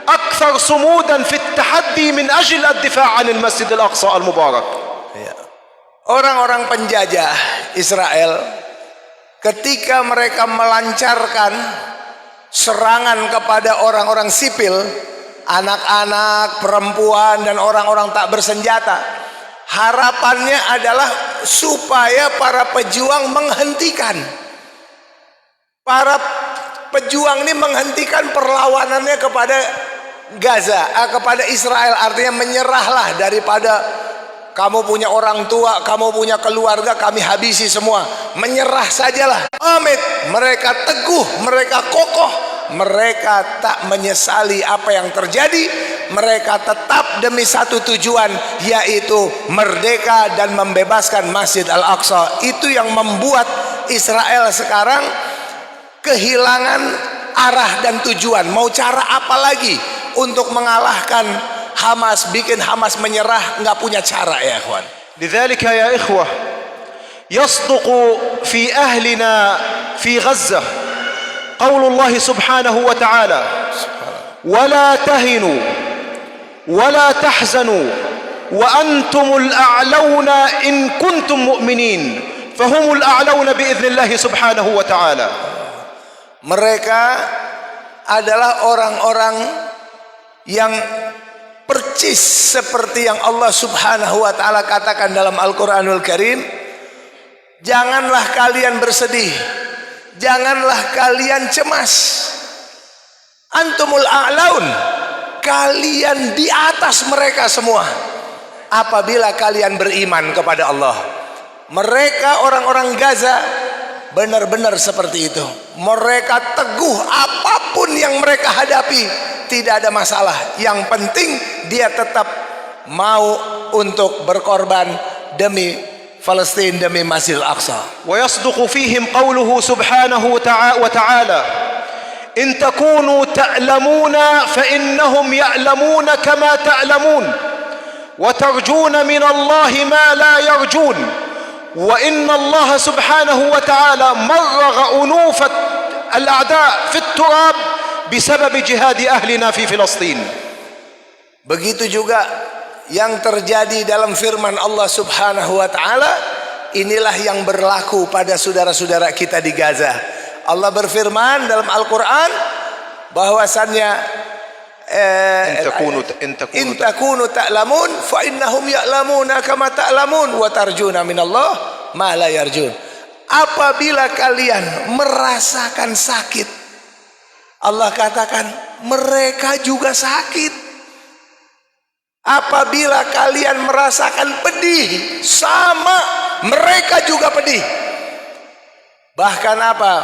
أكثر صمودا في التحدي من أجل الدفاع عن المسجد الأقصى المبارك. Orang-orang penjajah Israel ketika mereka melancarkan serangan kepada orang-orang sipil, anak-anak, perempuan, dan orang-orang tak bersenjata, harapannya adalah supaya para pejuang menghentikan. Para pejuang ini menghentikan perlawanannya kepada Gaza, kepada Israel, artinya menyerahlah, daripada kamu punya orang tua, kamu punya keluarga, kami habisi semua. Menyerah sajalah. Amit, mereka teguh, mereka kokoh, mereka tak menyesali apa yang terjadi. Mereka tetap demi satu tujuan, yaitu merdeka dan membebaskan Masjid Al-Aqsa. Itu yang membuat Israel sekarang kehilangan arah dan tujuan. Mau cara apa lagi untuk mengalahkan Hamas, bikin Hamas menyerah? Nggak punya cara ya ikhwan. لذلك يا إخوة يصدق في أهلنا في غزة قول الله سبحانه وتعالى ولا تهنوا ولا تحزنوا وأنتم الأعلون إن كنتم مؤمنين فهم الأعلون بإذن الله سبحانه وتعالى. Mereka adalah orang-orang yang percis seperti yang Allah Subhanahu wa taala katakan dalam Al-Qur'anul Karim. Janganlah kalian bersedih, janganlah kalian cemas. Antumul a'laun, kalian di atas mereka semua apabila kalian beriman kepada Allah. Mereka orang-orang Gaza benar-benar seperti itu. Mereka teguh apapun yang mereka hadapi, tidak ada masalah. Yang penting dia tetap mau untuk berkorban demi Palestina, demi Masjidil Aqsa. ويصدق فيهم قوله سبحانه وتعالى إن تكونوا تعلمون فإنهم يعلمون كما تعلمون وترجون من الله ما لا يرجون وإن الله سبحانه وتعالى مرغ أنوف الأعداء في التراب بسبب جهاد أهلنا في فلسطين. Begitu juga yang terjadi dalam firman Allah Subhanahu wa taala, inilah yang berlaku pada saudara-saudara kita di Gaza. Allah berfirman dalam Al-Qur'an bahwasannya in takunu ta'lamun fa innahum ya'lamuna kama ta'lamun wa tarjuna minallah ma la yarjun. Apabila kalian merasakan sakit, Allah katakan mereka juga sakit. Apabila kalian merasakan pedih, sama mereka juga pedih. Bahkan apa?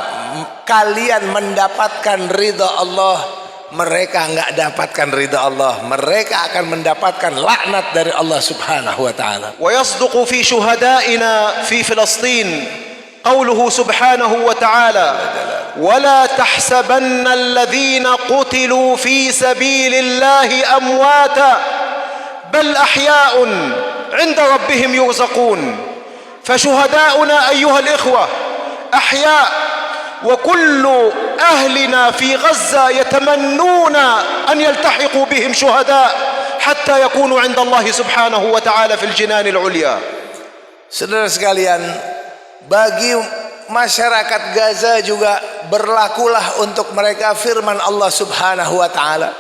Kalian mendapatkan ridha Allah, mereka enggak dapatkan ridha Allah. Mereka akan mendapatkan laknat dari Allah Subhanahu wa taala. ويصدق في شهدائنا في فلسطين قوله سبحانه وتعالى ولا تحسبن الذين قتلوا في سبيل الله أمواتا بل أحياء عند ربهم يرزقون. فشهداؤنا أيها الإخوة أحياء، وكل أهلنا في غزة يتمنون أن يلتحقوا بهم شهداء حتى يكونوا عند الله سبحانه وتعالى في الجنان العليا. Saudara sekalian, bagi masyarakat Gaza juga berlakulah untuk mereka firman Allah Subhanahu wa taala.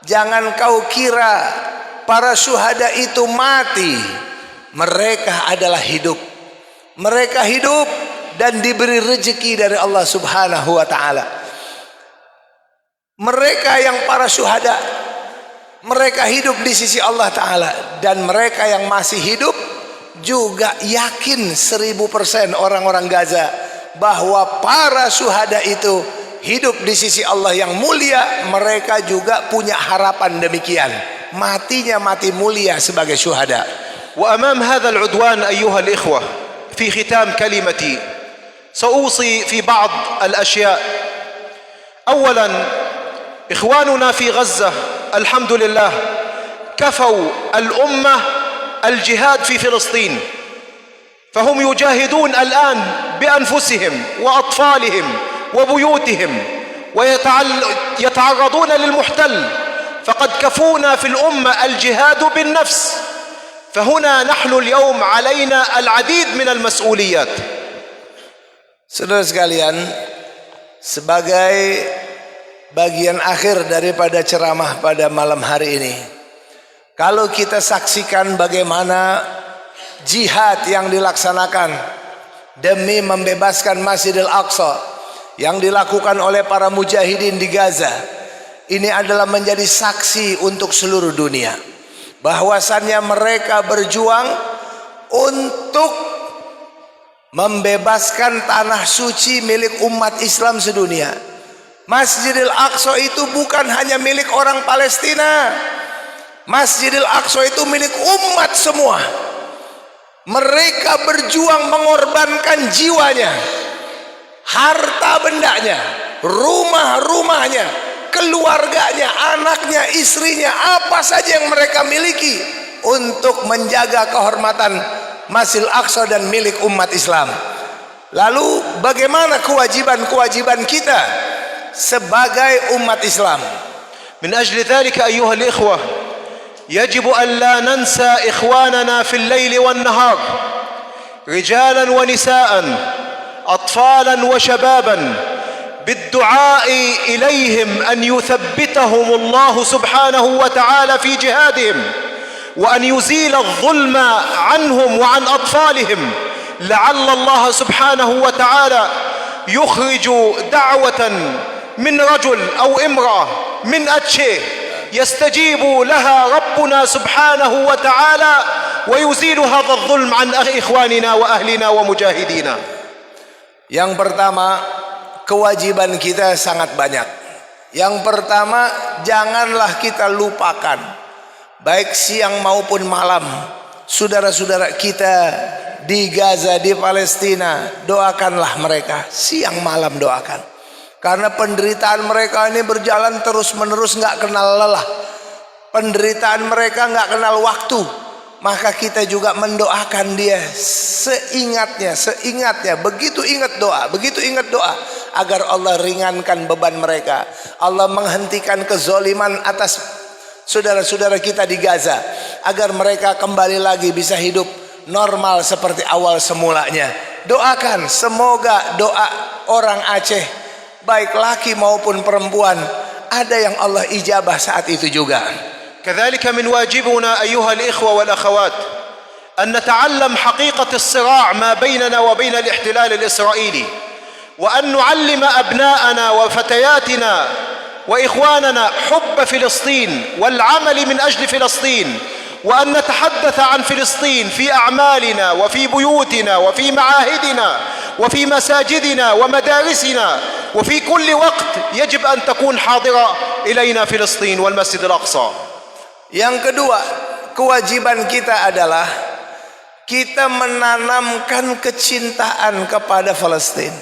Jangan kau kira para syuhada itu mati, mereka adalah hidup. Mereka hidup dan diberi rezeki dari Allah Subhanahu wa taala. Mereka yang para syuhada, mereka hidup di sisi Allah taala, dan mereka yang masih hidup juga yakin 1000% orang-orang Gaza bahwa para syuhada itu hidup di sisi Allah yang mulia. Mereka juga punya harapan demikian, matinya mati mulia sebagai syuhada. وأمام هذا العدوان أيها الإخوة في ختام كلمتي سأوصي في بعض الأشياء. أولا، إخواننا في غزة الحمد لله كفوا الأمة الجهاد في فلسطين، فهم يجاهدون الآن بأنفسهم وأطفالهم وبيوتهم ويتعرضون للمحتل، فقد كفونا في الأمة الجهاد بالنفس. فهنا نحن اليوم علينا العديد من المسؤوليات. Saudara sekalian, sebagai bagian akhir daripada ceramah pada malam hari ini, kalau kita saksikan bagaimana jihad yang dilaksanakan demi membebaskan Masjidil Aqsa yang dilakukan oleh para mujahidin di Gaza, ini adalah menjadi saksi untuk seluruh dunia bahwasannya mereka berjuang untuk membebaskan tanah suci milik umat Islam sedunia. Masjidil Aqsa itu bukan hanya milik orang Palestina. Masjidil Aqsa itu milik umat semua. Mereka berjuang mengorbankan jiwanya, harta bendanya, rumah-rumahnya, keluarganya, anaknya, istrinya, apa saja yang mereka miliki untuk menjaga kehormatan Masjidil Aqsa dan milik umat Islam. Lalu bagaimana kewajiban-kewajiban kita sebagai umat Islam? من أجل ذلك أيها الإخوة يجب أن لا ننسى إخواننا في الليل والنهار، رجالا ونساء، أطفالا وشبابا، بالدعاء إليهم أن يثبتهم الله سبحانه وتعالى في جهادهم، وأن يزيل الظلم عنهم وعن أطفالهم، لعل الله سبحانه وتعالى يخرج دعوة من رجل أو امرأة من أتشه يستجيب لها ربنا سبحانه وتعالى ويزيل هذا الظلم عن إخواننا وأهلنا ومجاهدينا. Yang pertama, kewajiban kita sangat banyak. Yang pertama, janganlah kita lupakan baik siang maupun malam saudara-saudara kita di Gaza, di Palestina. Doakanlah mereka, siang malam doakan. Karena penderitaan mereka ini berjalan terus menerus, nggak kenal lelah. Penderitaan mereka nggak kenal waktu. Maka kita juga mendoakan dia seingatnya, begitu ingat doa agar Allah ringankan beban mereka. Allah menghentikan kezoliman atas saudara-saudara kita di Gaza, agar mereka kembali lagi bisa hidup normal seperti awal semulanya. Doakan, semoga doa orang Aceh, baik laki maupun perempuan, ada yang Allah ijabah saat itu juga. كذلك من واجبنا أيها الإخوة والأخوات أن نتعلم حقيقة الصراع ما بيننا وبين الاحتلال الإسرائيلي، وأن نعلم أبناءنا وفتياتنا وإخواننا حب فلسطين والعمل من أجل فلسطين، وأن نتحدث عن فلسطين في أعمالنا وفي بيوتنا وفي معاهدنا وفي مساجدنا ومدارسنا، وفي كل وقت يجب أن تكون حاضرة إلينا فلسطين والمسجد الأقصى. Yang kedua, kewajiban kita adalah kita menanamkan kecintaan kepada Palestina,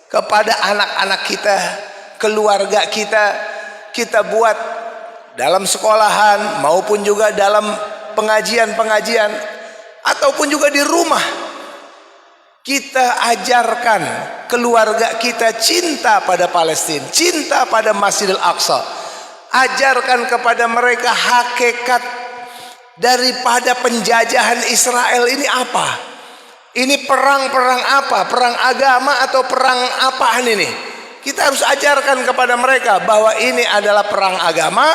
kepada anak-anak kita, keluarga kita. Kita buat dalam sekolahan maupun juga dalam pengajian-pengajian ataupun juga di rumah. Kita ajarkan keluarga kita cinta pada Palestina, cinta pada Masjidil Aqsa. Ajarkan kepada mereka hakikat daripada penjajahan Israel ini apa. Ini perang-perang apa? Perang agama atau perang apaan ini? Kita harus ajarkan kepada mereka bahwa ini adalah perang agama.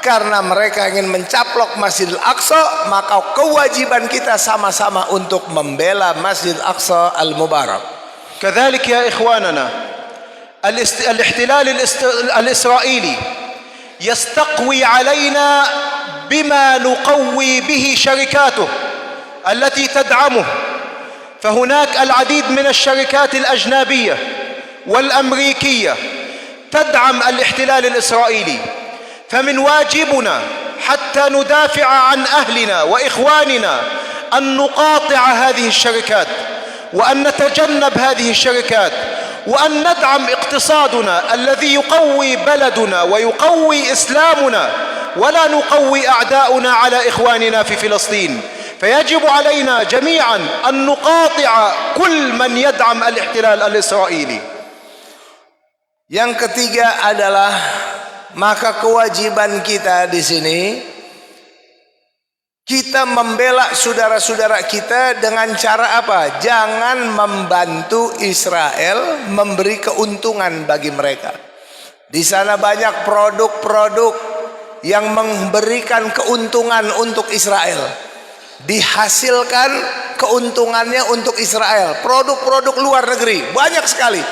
Karena mereka ingin mencaplok Masjidil Aqsa, maka kewajiban kita sama-sama untuk membela Masjidil Aqsa Al-Mubarak. كذلك يا إخواننا الاحتلال الإسرائيلي يستقوي علينا بما نقوي به شركاته التي تدعمه، فهناك العديد من الشركات الأجنبية والأمريكية تدعم الاحتلال الإسرائيلي، فمن واجبنا حتى ندافع عن أهلنا وإخواننا أن نقاطع هذه الشركات وأن نتجنب هذه الشركات، وأن ندعم اقتصادنا الذي يقوي بلدنا ويقوي إسلامنا، ولا نقوي أعداؤنا على إخواننا في فلسطين. فيجب علينا جميعا أن نقاطع كل من يدعم الاحتلال الإسرائيلي. Yang ketiga adalah maka kewajiban kita di sini, kita membela saudara-saudara kita dengan cara apa? Jangan membantu Israel memberi keuntungan bagi mereka. Di sana banyak produk-produk yang memberikan keuntungan untuk Israel. Dihasilkan keuntungannya untuk Israel. Produk-produk luar negeri banyak sekali.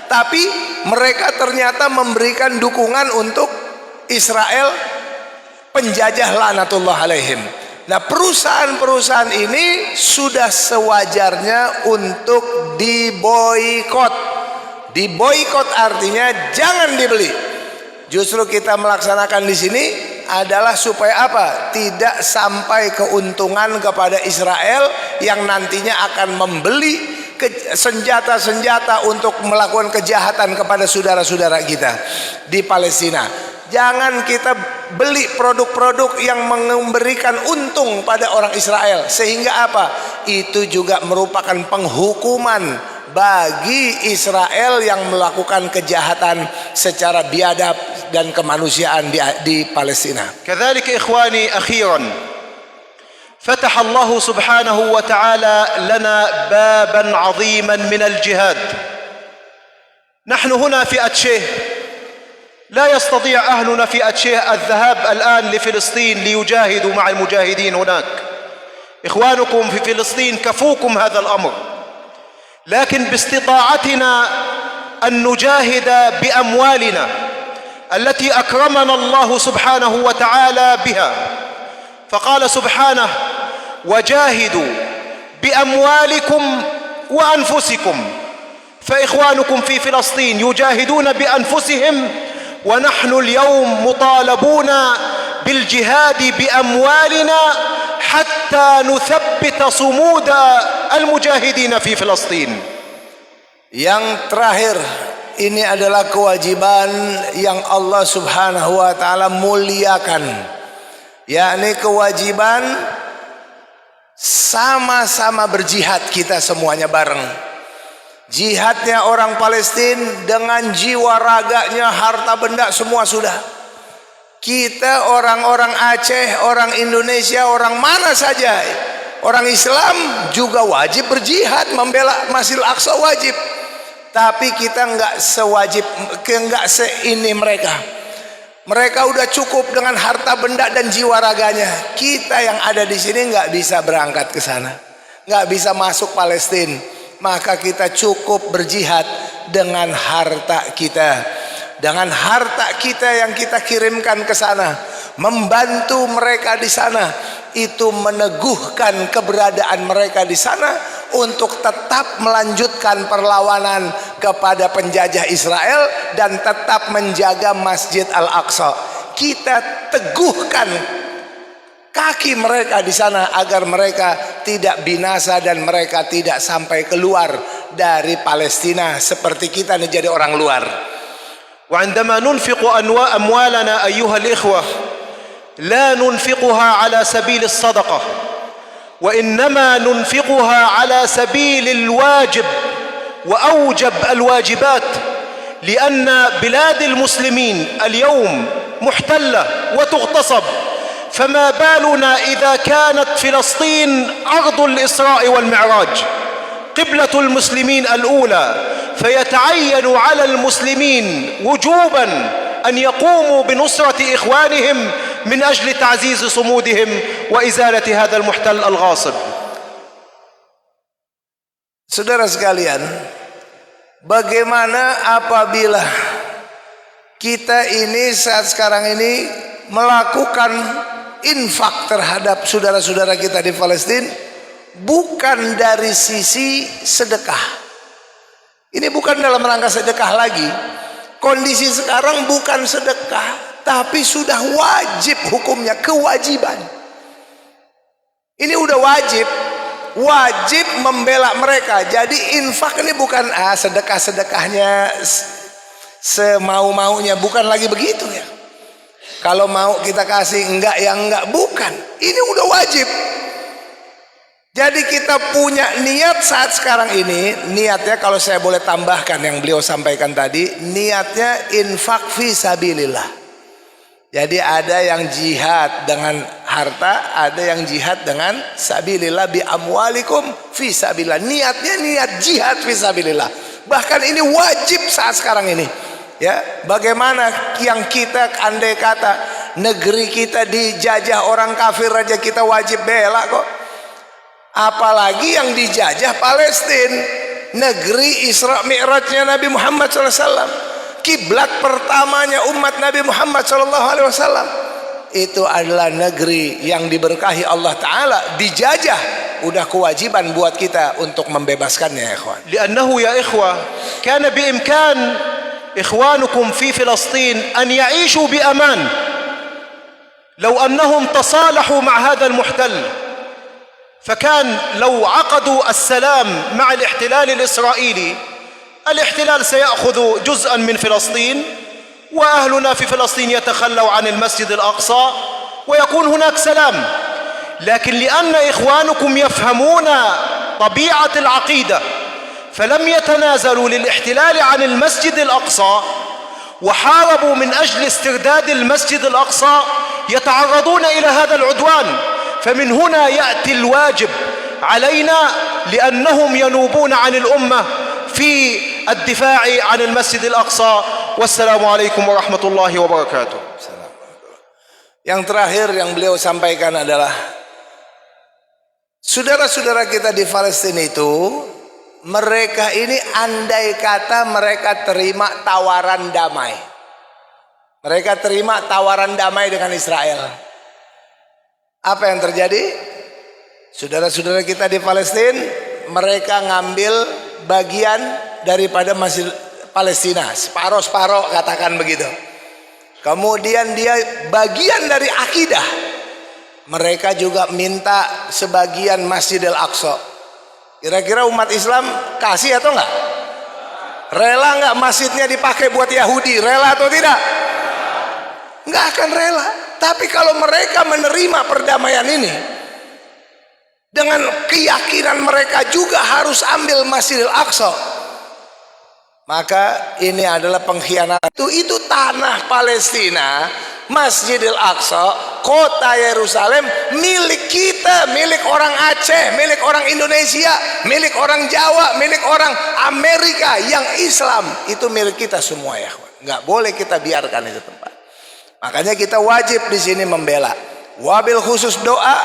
Tapi mereka ternyata memberikan dukungan untuk Israel penjajah laknatullah alaihim. Nah, perusahaan-perusahaan ini sudah sewajarnya untuk diboikot, Diboikot artinya jangan dibeli. Justru kita melaksanakan di sini adalah supaya apa? Tidak sampai keuntungan kepada Israel yang nantinya akan membeli senjata-senjata untuk melakukan kejahatan kepada saudara-saudara kita di Palestina. Jangan kita beli produk-produk yang memberikan untung pada orang Israel, sehingga apa? Itu juga merupakan penghukuman bagi Israel yang melakukan kejahatan secara biadab dan kemanusiaan di Palestina. كذلك إخواني أخيرا فتح الله سبحانه وتعالى لنا بابا عظيما من الجهاد. نحن هنا في أتشيه، لا يستطيع أهلنا في أتشيه الذهاب الآن لفلسطين ليجاهدوا مع المجاهدين هناك. إخوانكم في فلسطين كفوكم هذا الأمر، لكن باستطاعتنا أن نجاهد بأموالنا التي أكرمنا الله سبحانه وتعالى بها. فقال سبحانه: وجاهدوا بأموالكم وأنفسكم. فإخوانكم في فلسطين يجاهدون بأنفسهم، ونحن اليوم مطالبون بالجهاد بأموالنا حتى نثبت صمود المجاهدين في فلسطين. Yang terakhir, ini adalah kewajiban yang Allah Subhanahu wa taala muliakan, yakni kewajiban sama-sama berjihad kita semuanya bareng. Jihadnya orang Palestina dengan jiwa raganya, harta benda semua sudah. Kita orang-orang Aceh, orang Indonesia, orang mana saja, orang Islam juga wajib berjihad membela Masjidil Aqsa, wajib. Tapi kita enggak sewajib, enggak seini mereka. Mereka udah cukup dengan harta benda dan jiwa raganya. Kita yang ada di sini enggak bisa berangkat ke sana, enggak bisa masuk Palestina. Maka kita cukup berjihad dengan harta kita, dengan harta kita yang kita kirimkan ke sana, membantu mereka di sana. Itu meneguhkan keberadaan mereka di sana untuk tetap melanjutkan perlawanan kepada penjajah Israel dan tetap menjaga Masjid Al-Aqsa. Kita teguhkan kaki mereka di sana agar mereka tidak binasa dan mereka tidak sampai keluar dari Palestina seperti kita nih jadi orang luar. وعندما ننفق أموالنا أيها الإخوة لا ننفقها على سبيل الصدقة، وإنما ننفقها على سبيل الواجب وأوجب الواجبات، لأن بلاد المسلمين اليوم محتلة وتغتصب، فما بالنا إذا كانت فلسطين أرض الإسراء والمعراج، قبلة المسلمين الأولى. فيتعين على المسلمين وجوبا أن يقوموا بنصرة إخوانهم من أجل تعزيز صمودهم وإزالة هذا المحتل الغاصب. Saudara sekalian, bagaimana apabila kita ini saat sekarang ini melakukan infak terhadap saudara-saudara kita di Palestina bukan dari sisi sedekah. Ini bukan dalam rangka sedekah lagi. Kondisi sekarang bukan sedekah, tapi sudah wajib hukumnya, kewajiban. Ini udah wajib membela mereka. Jadi infak ini bukan sedekah-sedekahnya semau-maunya, bukan lagi begitu ya. Kalau mau kita kasih, enggak ya enggak, bukan. Ini udah wajib. Jadi kita punya niat saat sekarang ini, niatnya kalau saya boleh tambahkan yang beliau sampaikan tadi, niatnya infak fi sabilillah. Jadi ada yang jihad dengan harta, ada yang jihad dengan sabilillah, bi amwalikum fi sabilillah. Niatnya niat jihad fi sabilillah. Bahkan ini wajib saat sekarang ini. Ya, bagaimana yang kita andai kata negeri kita dijajah orang kafir aja kita wajib bela kok. Apalagi yang dijajah Palestina, negeri Isra Mi'rajnya Nabi Muhammad SAW, kiblat pertamanya umat Nabi Muhammad SAW. itu adalah negeri yang diberkahi Allah Ta'ala, dijajah, udah kewajiban buat kita untuk membebaskannya ya ikhwan. لأنه يا إخوة كان بإمكان إخوانكم في فلسطين أن يعيشوا بأمان لو أنهم تصالحوا مع هذا المحتل، فكان لو عقدوا السلام مع الاحتلال الإسرائيلي، الاحتلال سيأخذ جزءا من فلسطين وأهلنا في فلسطين يتخلوا عن المسجد الأقصى ويكون هناك سلام. لكن لأن إخوانكم يفهمون طبيعة العقيدة فلم يتنازلوا للاحتلال عن المسجد الأقصى وحاربوا من أجل استرداد المسجد الأقصى، يتعرضون إلى هذا العدوان. فمن هنا يأتي الواجب علينا لأنهم ينوبون عن الأمة في الدفاع عن المسجد الأقصى. والسلام عليكم ورحمة الله وبركاته. Yang terakhir yang beliau sampaikan adalah saudara-saudara kita di Palestina itu, mereka ini andai kata mereka terima tawaran damai, mereka terima tawaran damai dengan Israel, apa yang terjadi? Saudara-saudara kita di Palestina, mereka ngambil bagian daripada masjid Palestina, separoh-separoh katakan begitu. Kemudian dia bagian dari akidah, mereka juga minta sebagian Masjidil Aqsa. Kira-kira umat Islam kasih atau enggak? Rela enggak masjidnya dipakai buat Yahudi? Rela atau tidak? Enggak akan rela. Tapi kalau mereka menerima perdamaian ini dengan keyakinan mereka juga harus ambil Masjidil Aqsa, maka ini adalah pengkhianatan. Itu tanah Palestina, Masjidil Aqsa, kota Yerusalem, milik kita, milik orang Aceh, milik orang Indonesia, milik orang Jawa, milik orang Amerika yang Islam, itu milik kita semua ya. Nggak boleh kita biarkan itu tempat. Makanya kita wajib di sini membela. Wabil khusus doa,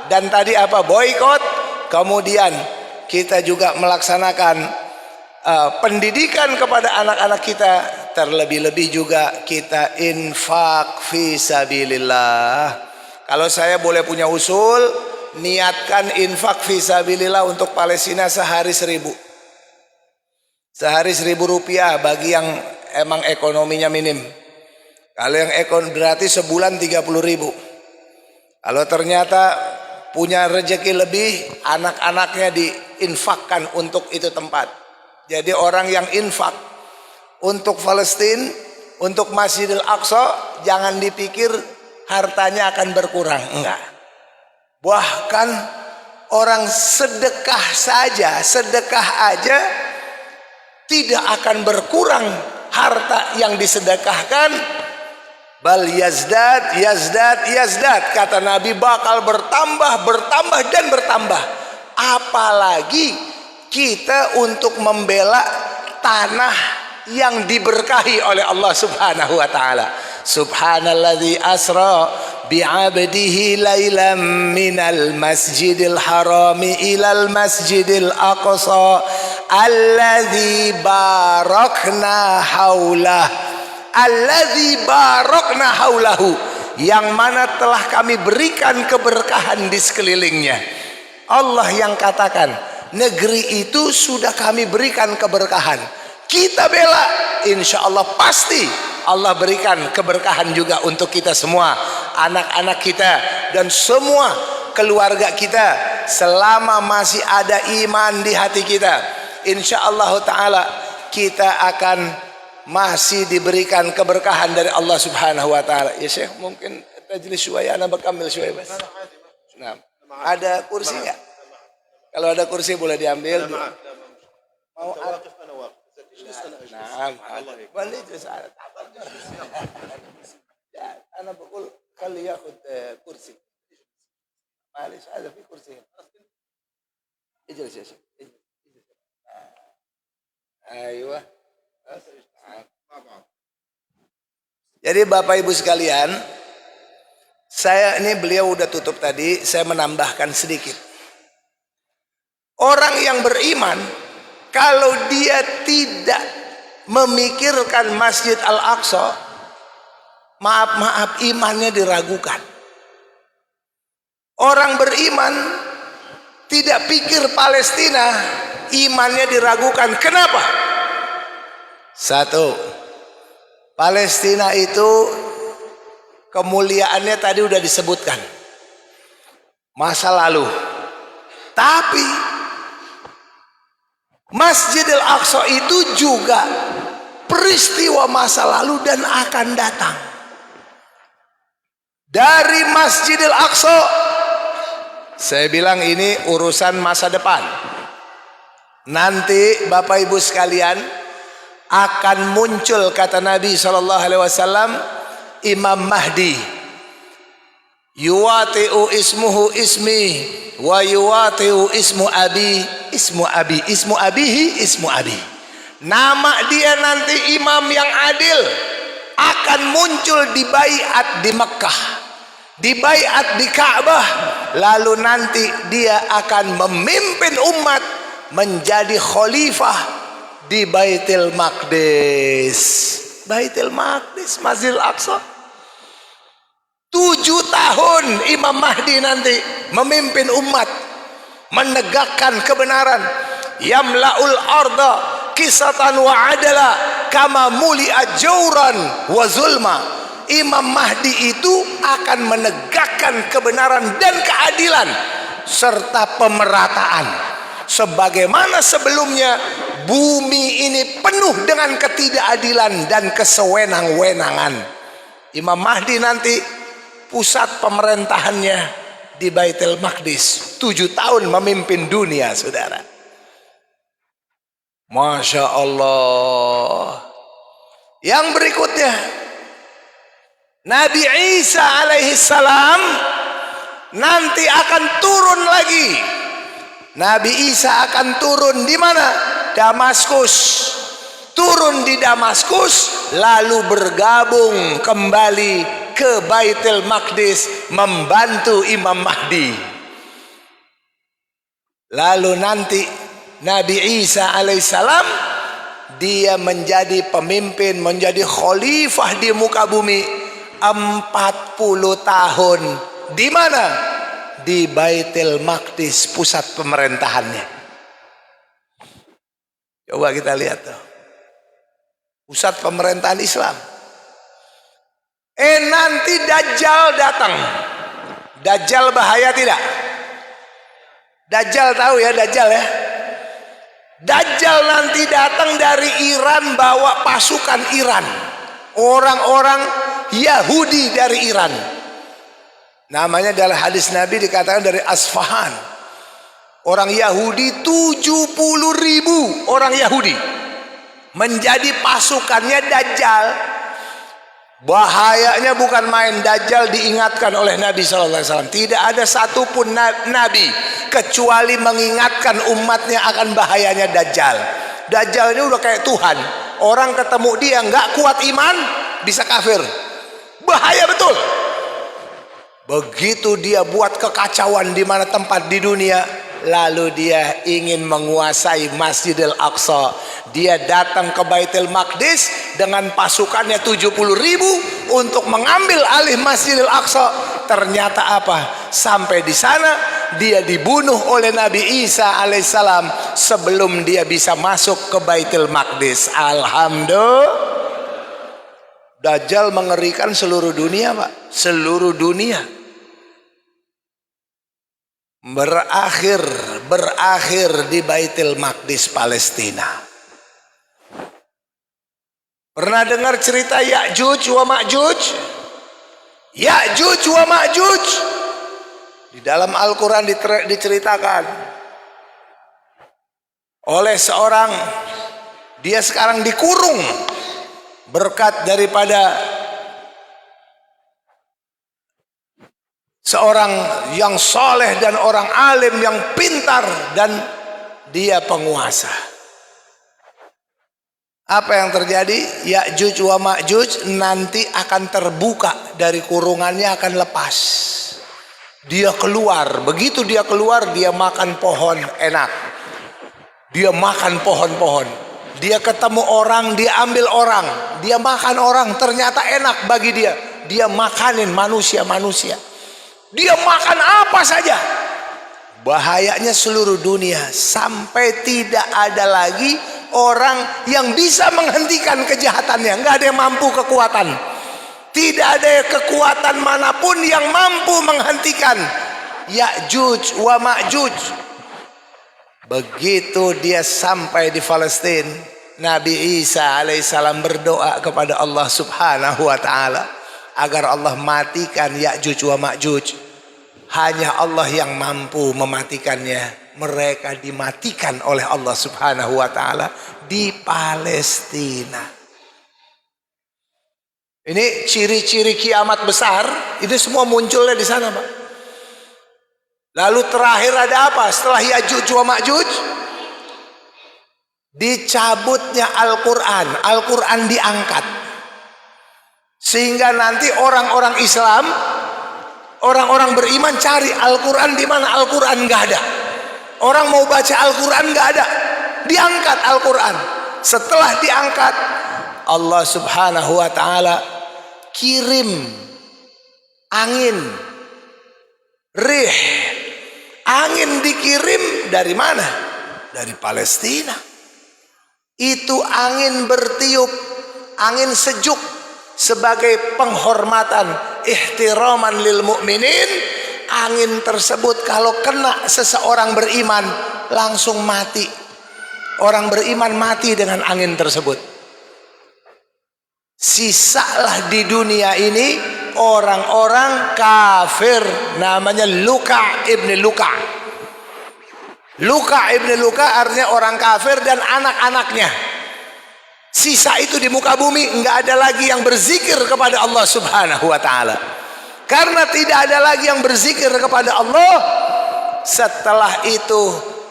dan tadi apa? Boikot. Kemudian kita juga melaksanakan pendidikan kepada anak-anak kita, terlebih-lebih juga kita infak fi sabilillah. Kalau saya boleh punya usul, niatkan infak fi sabilillah untuk Palestina sehari 1.000. Sehari 1.000 rupiah bagi yang emang ekonominya minim. Kalau yang berarti sebulan 30.000. Kalau ternyata punya rezeki lebih, anak-anaknya diinfakkan untuk itu tempat. Jadi orang yang infak untuk Palestina, untuk Masjidil Aqsa, jangan dipikir hartanya akan berkurang, enggak. Bahkan orang sedekah saja, sedekah aja tidak akan berkurang harta yang disedekahkan. Bal yazdad, yazdad, yazdad. Kata Nabi, bakal bertambah, bertambah dan bertambah. Apalagi kita untuk membela tanah yang diberkahi oleh Allah Subhanahu wa taala. Subhanalladzi asra bi'abdihi lailam minal masjidil harami ilal masjidil aqsa alladzi barakna haulah, alladzi barakna haulahu, yang mana telah kami berikan keberkahan di sekelilingnya. Allah yang katakan, negeri itu sudah kami berikan keberkahan. Kita bela, insya Allah pasti Allah berikan keberkahan juga untuk kita semua, anak-anak kita dan semua keluarga kita, selama masih ada iman di hati kita. Insya Allah Ta'ala kita akan masih diberikan keberkahan dari Allah Subhanahu Wa Ta'ala. Ya Syekh, mungkin tajlis syuaya, ana bakamil syuaya bas. Nah, ada kursi nggak? Kalau ada kursi boleh diambil. Mau nah, boleh terus. أنا بقول خلي ياخذ كرسي. معلش هذا في كرسي. اجلس يا شيخ. أيوة. Jadi Bapak Ibu sekalian, saya ini beliau udah tutup tadi, saya menambahkan sedikit. Orang yang beriman, kalau dia tidak memikirkan Masjid Al-Aqsa, maaf imannya diragukan. Orang beriman tidak pikir Palestina imannya diragukan. Kenapa? Satu, Palestina itu kemuliaannya tadi udah disebutkan, masa lalu. Tapi Masjidil Aqsa itu juga peristiwa masa lalu dan akan datang. Dari Masjidil Aqsa, saya bilang ini urusan masa depan. Nanti Bapak Ibu sekalian akan muncul, kata Nabi SAW, Imam Mahdi. Yuwati'u ismuhu ismi wa yuwati'u ismu abi ismu abi. Nama dia nanti imam yang adil akan muncul di baiat di Mekah, di baiat di Ka'bah. Lalu nanti dia akan memimpin umat menjadi khalifah di Baitul Maqdis. Baitul Maqdis, Masjidil Aqsa. 7 tahun Imam Mahdi nanti memimpin umat menegakkan kebenaran. Yamla'ul arda kisatan wa adala kama muli'a jauran wa zulma. Imam Mahdi itu akan menegakkan kebenaran dan keadilan serta pemerataan. Sebagaimana sebelumnya bumi ini penuh dengan ketidakadilan dan kesewenang-wenangan. Imam Mahdi nanti pusat pemerintahannya di Baitul Maqdis. 7 tahun memimpin dunia, saudara. Masya Allah. Yang berikutnya, Nabi Isa alaihissalam nanti akan turun lagi. Nabi Isa akan turun di mana? Damaskus. Turun di Damaskus, lalu bergabung kembali ke Baitul Maqdis membantu Imam Mahdi. Lalu nanti Nabi Isa alaihissalam dia menjadi pemimpin, menjadi khalifah di muka bumi 40 tahun. Di mana? Di Baitul Maqdis, pusat pemerintahannya. Coba kita lihat tuh. Pusat pemerintahan Islam. Nanti Dajjal datang. Dajjal bahaya tidak? Dajjal tahu ya, Dajjal ya. Dajjal nanti datang dari Iran, bawa pasukan Iran. Orang-orang Yahudi dari Iran. Namanya dalam hadis Nabi dikatakan dari Asfahan. Orang Yahudi 70.000 orang Yahudi menjadi pasukannya Dajjal. Bahayanya bukan main. Dajjal diingatkan oleh Nabi SAW. Tidak ada satupun Nabi kecuali mengingatkan umatnya akan bahayanya Dajjal. Dajjal ini udah kayak Tuhan. Orang ketemu dia nggak kuat iman, bisa kafir. Bahaya betul. Begitu dia buat kekacauan di mana tempat di dunia, lalu dia ingin menguasai Masjidil Aqsa. Dia datang ke Baitul Maqdis dengan pasukannya 70.000 untuk mengambil alih Masjidil Aqsa. Ternyata apa? Sampai di sana dia dibunuh oleh Nabi Isa alaihissalam sebelum dia bisa masuk ke Baitul Maqdis. Alhamdulillah. Dajjal mengerikan seluruh dunia, Pak. Seluruh dunia. Berakhir di Baitul Maqdis, Palestina. Pernah dengar cerita Ya'juj wa Ma'juj? Ya'juj wa Ma'juj di dalam Al-Quran diceritakan oleh seorang, dia sekarang dikurung berkat daripada seorang yang soleh dan orang alim yang pintar, dan dia penguasa. Apa yang terjadi? Ya'juj wa Ma'juj nanti akan terbuka dari kurungannya, akan lepas. Dia keluar. Begitu dia keluar, dia makan pohon enak. Dia makan pohon-pohon. Dia ketemu orang, dia ambil orang. Dia makan orang, ternyata enak bagi dia. dia makanin manusia-manusia. Dia makan apa saja. Bahayanya seluruh dunia, sampai tidak ada lagi orang yang bisa menghentikan kejahatannya. Nggak ada yang mampu kekuatan. Tidak ada kekuatan manapun yang mampu menghentikan Ya'juj wa Ma'juj. Begitu dia sampai di Palestina, Nabi Isa alaihissalam berdoa kepada Allah subhanahu wa ta'ala agar Allah matikan Ya'juj wa Ma'juj. Hanya Allah yang mampu mematikannya. Mereka dimatikan oleh Allah subhanahu wa ta'ala di Palestina. Ini ciri-ciri kiamat besar, itu semua munculnya di sana, Pak. Lalu terakhir ada apa setelah Ya'juj wa Ma'juj? Dicabutnya Al-Quran. Al-Quran diangkat. Sehingga nanti orang-orang Islam, orang-orang beriman cari Al-Quran di mana? Al-Quran nggak ada. Orang mau baca Al-Quran nggak ada. Diangkat Al-Quran. Setelah diangkat, Allah subhanahu wa ta'ala kirim angin, rih. Angin dikirim dari mana? Dari Palestina. Itu angin bertiup, angin sejuk, sebagai penghormatan, ihtiraman lil mu'minin. Angin tersebut kalau kena seseorang beriman langsung mati. Orang beriman mati dengan angin tersebut. Sisalah di dunia ini orang-orang kafir, namanya Luka ibn Luka. Luka ibn Luka artinya orang kafir dan anak-anaknya. Sisa itu di muka bumi, nggak ada lagi yang berzikir kepada Allah subhanahu wa ta'ala. Karena tidak ada lagi yang berzikir kepada Allah. Setelah itu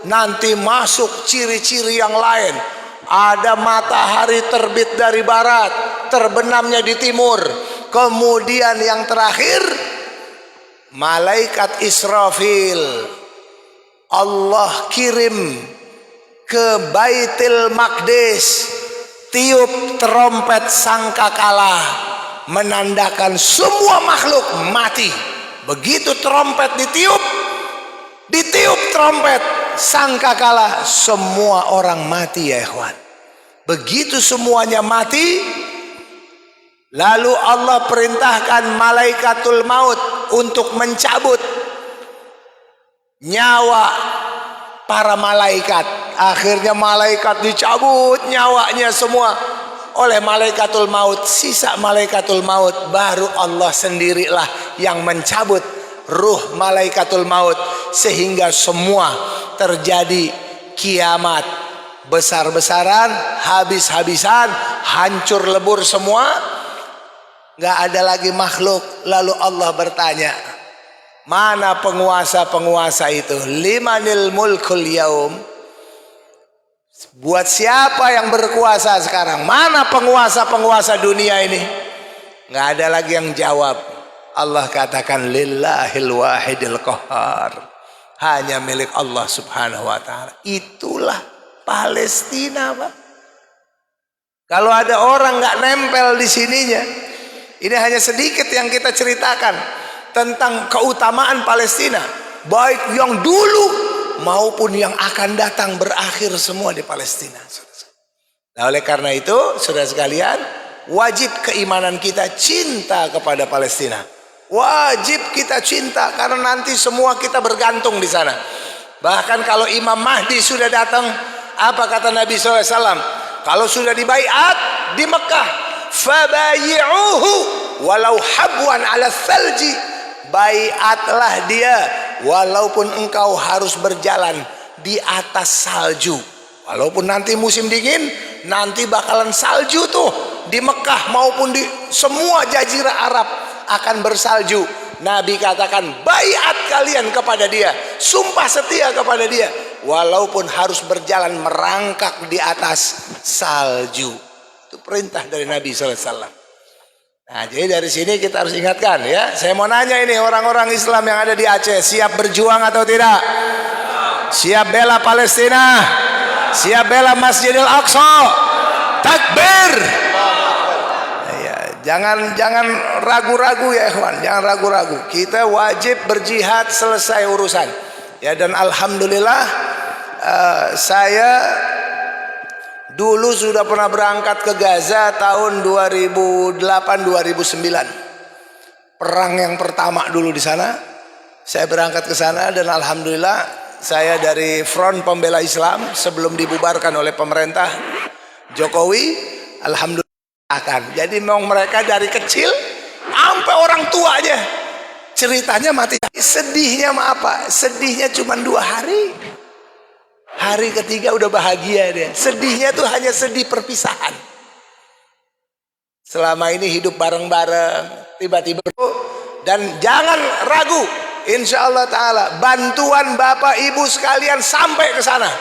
nanti masuk ciri-ciri yang lain. Ada matahari terbit dari barat, terbenamnya di timur. Kemudian yang terakhir, malaikat Israfil Allah kirim ke Baitul Maqdis, tiup trompet sangkakala, menandakan semua makhluk mati. Begitu trompet ditiup trompet sangkakala, semua orang mati ya ikhwan. Begitu semuanya mati, lalu Allah perintahkan malaikatul maut untuk mencabut nyawa para malaikat. Akhirnya malaikat dicabut nyawanya semua oleh malaikatul maut. Sisa malaikatul maut, baru Allah sendirilah yang mencabut ruh malaikatul maut. Sehingga semua terjadi kiamat besar-besaran, habis-habisan, hancur lebur semua, nggak ada lagi makhluk. Lalu Allah bertanya, mana penguasa-penguasa itu? Limanil mulkul yaum? Buat siapa yang berkuasa sekarang? Mana penguasa-penguasa dunia ini? Nggak ada lagi yang jawab. Allah katakan lillahil wahidil qahar. Hanya milik Allah subhanahu wa ta'ala. Itulah Palestina, Pak. Kalau ada orang nggak nempel di sininya, ini hanya sedikit yang kita ceritakan tentang keutamaan Palestina, baik yang dulu maupun yang akan datang, berakhir semua di Palestina. Nah, oleh karena itu, saudara sekalian, wajib keimanan kita cinta kepada Palestina. Wajib kita cinta, karena nanti semua kita bergantung di sana. Bahkan kalau Imam Mahdi sudah datang, apa kata Nabi SAW? Kalau sudah dibaiat di Mekah, fabayi'uhu walau habwan ala thalji. Baiatlah dia walaupun engkau harus berjalan di atas salju. Walaupun nanti musim dingin, nanti bakalan salju tuh di Mekah maupun di semua jazirah Arab akan bersalju. Nabi katakan baiat kalian kepada dia, sumpah setia kepada dia, walaupun harus berjalan merangkak di atas salju. Itu perintah dari Nabi SAW. Nah, jadi dari sini kita harus ingatkan ya. Saya mau nanya ini, orang-orang Islam yang ada di Aceh, siap berjuang atau tidak? Siap bela Palestina? Siap bela Masjidil Aqsa? Takbir! Ya, Jangan ragu-ragu ya ikhwan, jangan ragu-ragu. Kita wajib berjihad selesai urusan. Ya, dan alhamdulillah saya dulu sudah pernah berangkat ke Gaza tahun 2008-2009. Perang yang pertama dulu di sana. Saya berangkat ke sana dan alhamdulillah saya dari Front Pembela Islam sebelum dibubarkan oleh pemerintah Jokowi. Alhamdulillah. Jadi memang mereka dari kecil sampai orang tuanya ceritanya mati. Sedihnya apa? Sedihnya cuma 2 hari. Hari ketiga udah bahagia dia. Sedihnya tuh hanya sedih perpisahan. Selama ini hidup bareng-bareng, tiba-tiba. Dan jangan ragu, insya Allah Ta'ala bantuan Bapak Ibu sekalian sampai ke sana.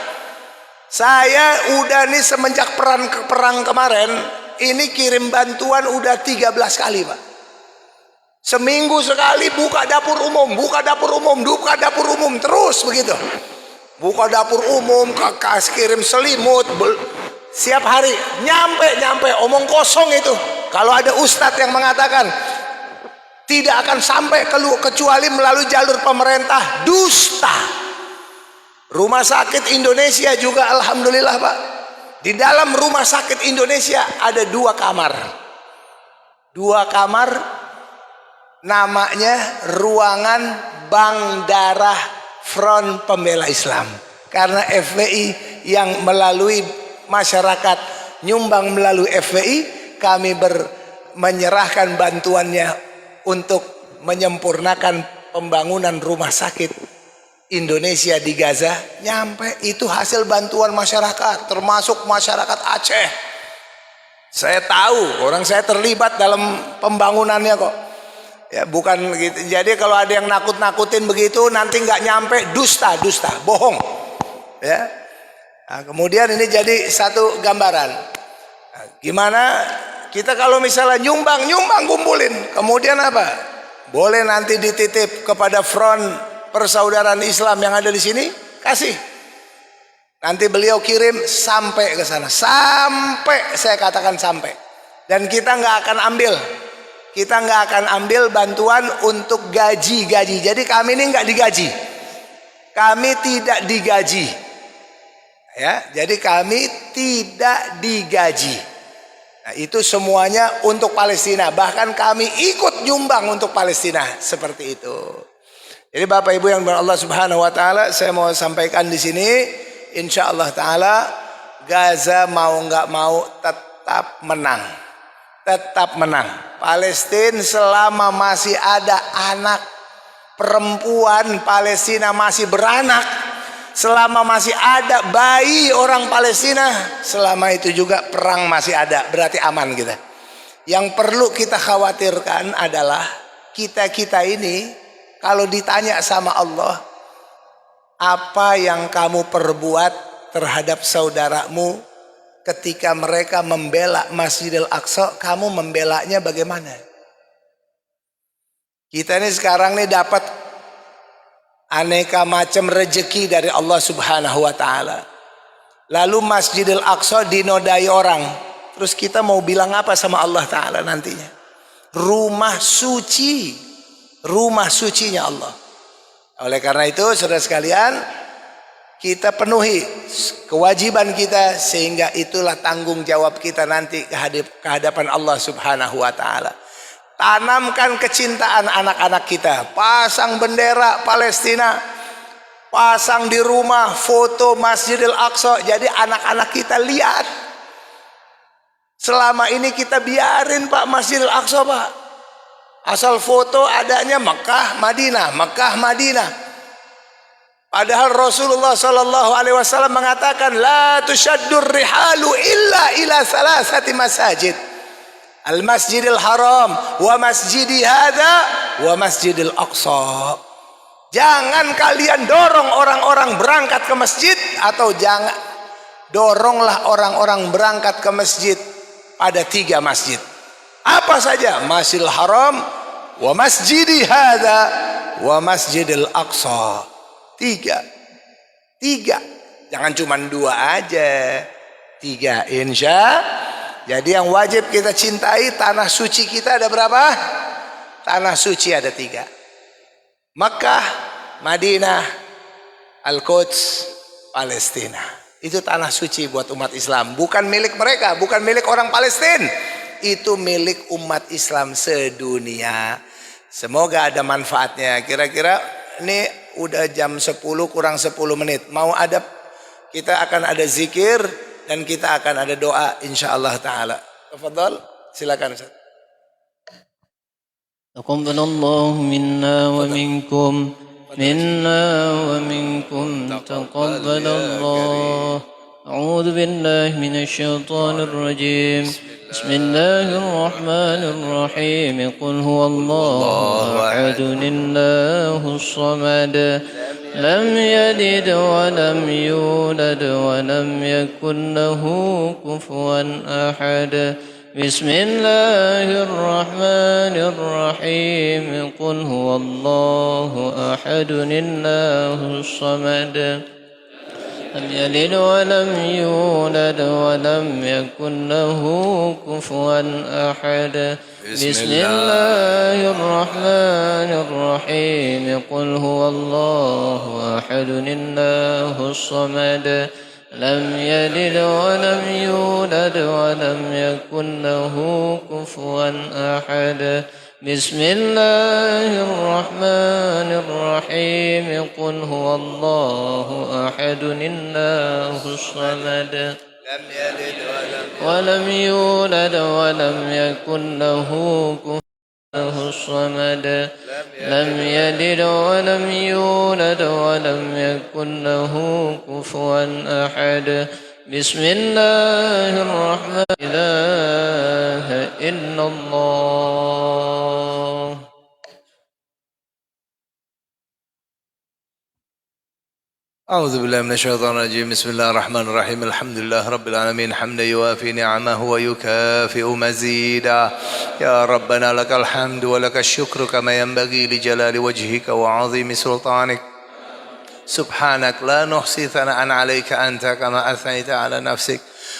Saya udah nih semenjak perang kemarin, ini kirim bantuan udah 13 kali Pak. Seminggu sekali buka dapur umum, terus begitu. Buka dapur umum, kirim selimut, siap hari, nyampe, omong kosong itu. Kalau ada ustadz yang mengatakan tidak akan sampai kecuali melalui jalur pemerintah, dusta. Rumah sakit Indonesia juga alhamdulillah Pak. Di dalam rumah sakit Indonesia ada 2 kamar. 2 kamar namanya ruangan bank darah Front Pembela Islam. Karena FPI yang melalui masyarakat nyumbang melalui FPI, kami menyerahkan bantuannya untuk menyempurnakan pembangunan rumah sakit Indonesia di Gaza. Nyampe itu hasil bantuan masyarakat, termasuk masyarakat Aceh. Saya tahu, orang saya terlibat dalam pembangunannya kok. Ya, bukan gitu. Jadi kalau ada yang nakut-nakutin begitu nanti nggak nyampe, dusta, bohong. Ya. Nah, kemudian ini jadi satu gambaran. Nah, gimana kita kalau misalnya nyumbang kumpulin, kemudian apa? Boleh nanti dititip kepada Front Persaudaraan Islam yang ada di sini, kasih. Nanti beliau kirim sampai ke sana, sampai saya katakan sampai. Dan kita nggak akan ambil bantuan untuk gaji. Jadi kami ini nggak digaji, kami tidak digaji. Ya, jadi kami tidak digaji. Nah, itu semuanya untuk Palestina. Bahkan kami ikut nyumbang untuk Palestina seperti itu. Jadi Bapak Ibu yang Allah Subhanahu Wa Taala, saya mau sampaikan di sini, insya Allah Taala Gaza mau nggak mau tetap menang. Tetap menang. Palestina selama masih ada anak perempuan Palestina masih beranak, selama masih ada bayi orang Palestina, selama itu juga perang masih ada, berarti aman kita. Yang perlu kita khawatirkan adalah kita ini kalau ditanya sama Allah, apa yang kamu perbuat terhadap saudaramu ketika mereka membela Masjidil Aqsa, kamu membelanya bagaimana? Kita ini sekarang nih dapat aneka macam rezeki dari Allah Subhanahu Wa Taala. Lalu Masjidil Aqsa dinodai orang, terus kita mau bilang apa sama Allah Taala nantinya? Rumah sucinya Allah. Oleh karena itu saudara sekalian, kita penuhi kewajiban kita, sehingga itulah tanggung jawab kita nanti kehadapan Allah Subhanahu Wa Taala. Tanamkan kecintaan anak-anak kita, pasang bendera Palestina, pasang di rumah foto Masjidil Aqsa, jadi anak-anak kita lihat. Selama ini kita biarin Pak Masjidil Aqsa Pak, asal foto adanya Mekah Madinah. Padahal Rasulullah Sallallahu Alaihi Wasallam mengatakan, la tushaddur rihalu illa ila salasati masajid, al masjidil haram, wa masjidi hadha, wa masjidil aqsa. Jangan kalian dorong orang-orang berangkat ke masjid, atau jangan doronglah orang-orang berangkat ke masjid pada 3 masjid. Apa saja? Masjidil haram, wa masjidi hadha, wa masjidil aqsa. 3, jangan cuma 2 aja, 3. Jadi yang wajib kita cintai, tanah suci kita ada berapa? Tanah suci ada 3. Makkah, Madinah, Al-Quds, Palestina. Itu tanah suci buat umat Islam. Bukan milik mereka, bukan milik orang Palestina. Itu milik umat Islam sedunia. Semoga ada manfaatnya. Kira-kira ini udah jam 10 kurang 10 menit. Mau ada, kita akan ada zikir dan kita akan ada doa insyaallah taala. Tafadhal, silakan Ustaz. Taqabbalallahu minna wa minkum taqabbalallah. A'udzu billahi minasy syaithanir rajim. Bismillahirrahmanirrahim. Qul huwallahu ahadun Allahus samad. Lam yalid wa lam yulad wa lam yakul lahu kufuwan ahad. Bismillahirrahmanirrahim. Qul huwallahu ahadun Allahus samad. Lam yalid wa lam yulad wa lam yakul lahu kufuwan ahad. Bismillahirrahmanirrahim. Qul huwallahu ahadun Allahus samad. Lam yalid wa lam yulad wa lam yakul lahu kufuwan ahad. Bismillahirrahmanirrahim. Qul huwallahu ahadun Allahus samad. Lam yalid wa lam yulad wa lam yakul lahu kufuwan ahad. Lam yalid wa lam yulad wa lam yakul lahu kufuwan ahad. Bismillahirrahmanirrahim. La ilaha illallah. أعوذ بالله من الشيطان الرجيم. بسم الله الرحمن الرحيم. الحمد لله رب العالمين حمدا يوافي نعمه ويكافئ مزيدا. يا ربنا لك الحمد ولك الشكر كما ينبغي لجلال وجهك وعظيم سلطانك. سبحانك لا نحصي ثناء عليك أنت كما أثنيت على نفسك.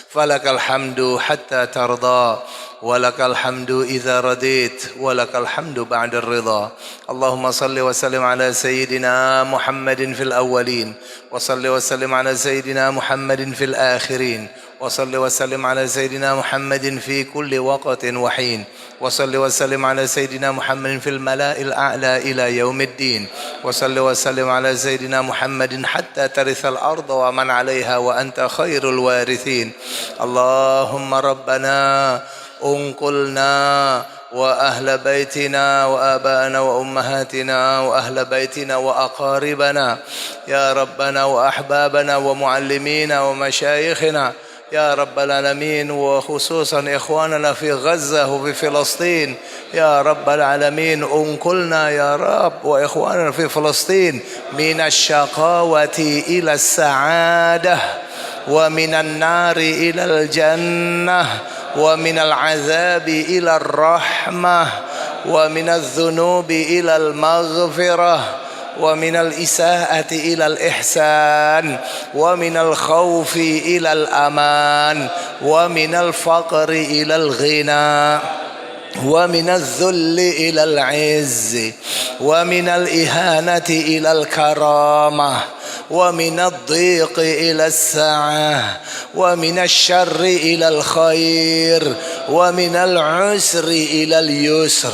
فلك الحمد حتى ترضى ولك الحمد إذا رديت ولك الحمد بعد الرضا. اللهم صل وسلم على سيدنا محمد في الأولين وصل وسلم على سيدنا محمد في الآخرين وصل وسلم على سيدنا محمد في كل وقت وحين وصل وسلم على سيدنا محمد في الملأ الأعلى إلى يوم الدين وصل وسلم على سيدنا محمد حتى ترث الأرض ومن عليها وأنت خير الوارثين. اللهم ربنا انقلنا وأهل بيتنا وآباءنا وأمهاتنا وأهل بيتنا وأقاربنا يا ربنا وأحبابنا ومعلمينا ومشايخنا يا رب العالمين، وخصوصا إخواننا في غزة وفي فلسطين يا رب العالمين. انقلنا يا رب وإخواننا في فلسطين من الشقاوة إلى السعادة ومن النار إلى الجنة ومن العذاب إلى الرحمة ومن الذنوب إلى المغفرة ومن الإساءة إلى الإحسان ومن الخوف إلى الأمان ومن الفقر إلى الغنى ومن الذل إلى العز ومن الإهانة إلى الكرامة ومن الضيق إلى السعة ومن الشر إلى الخير ومن العسر إلى اليسر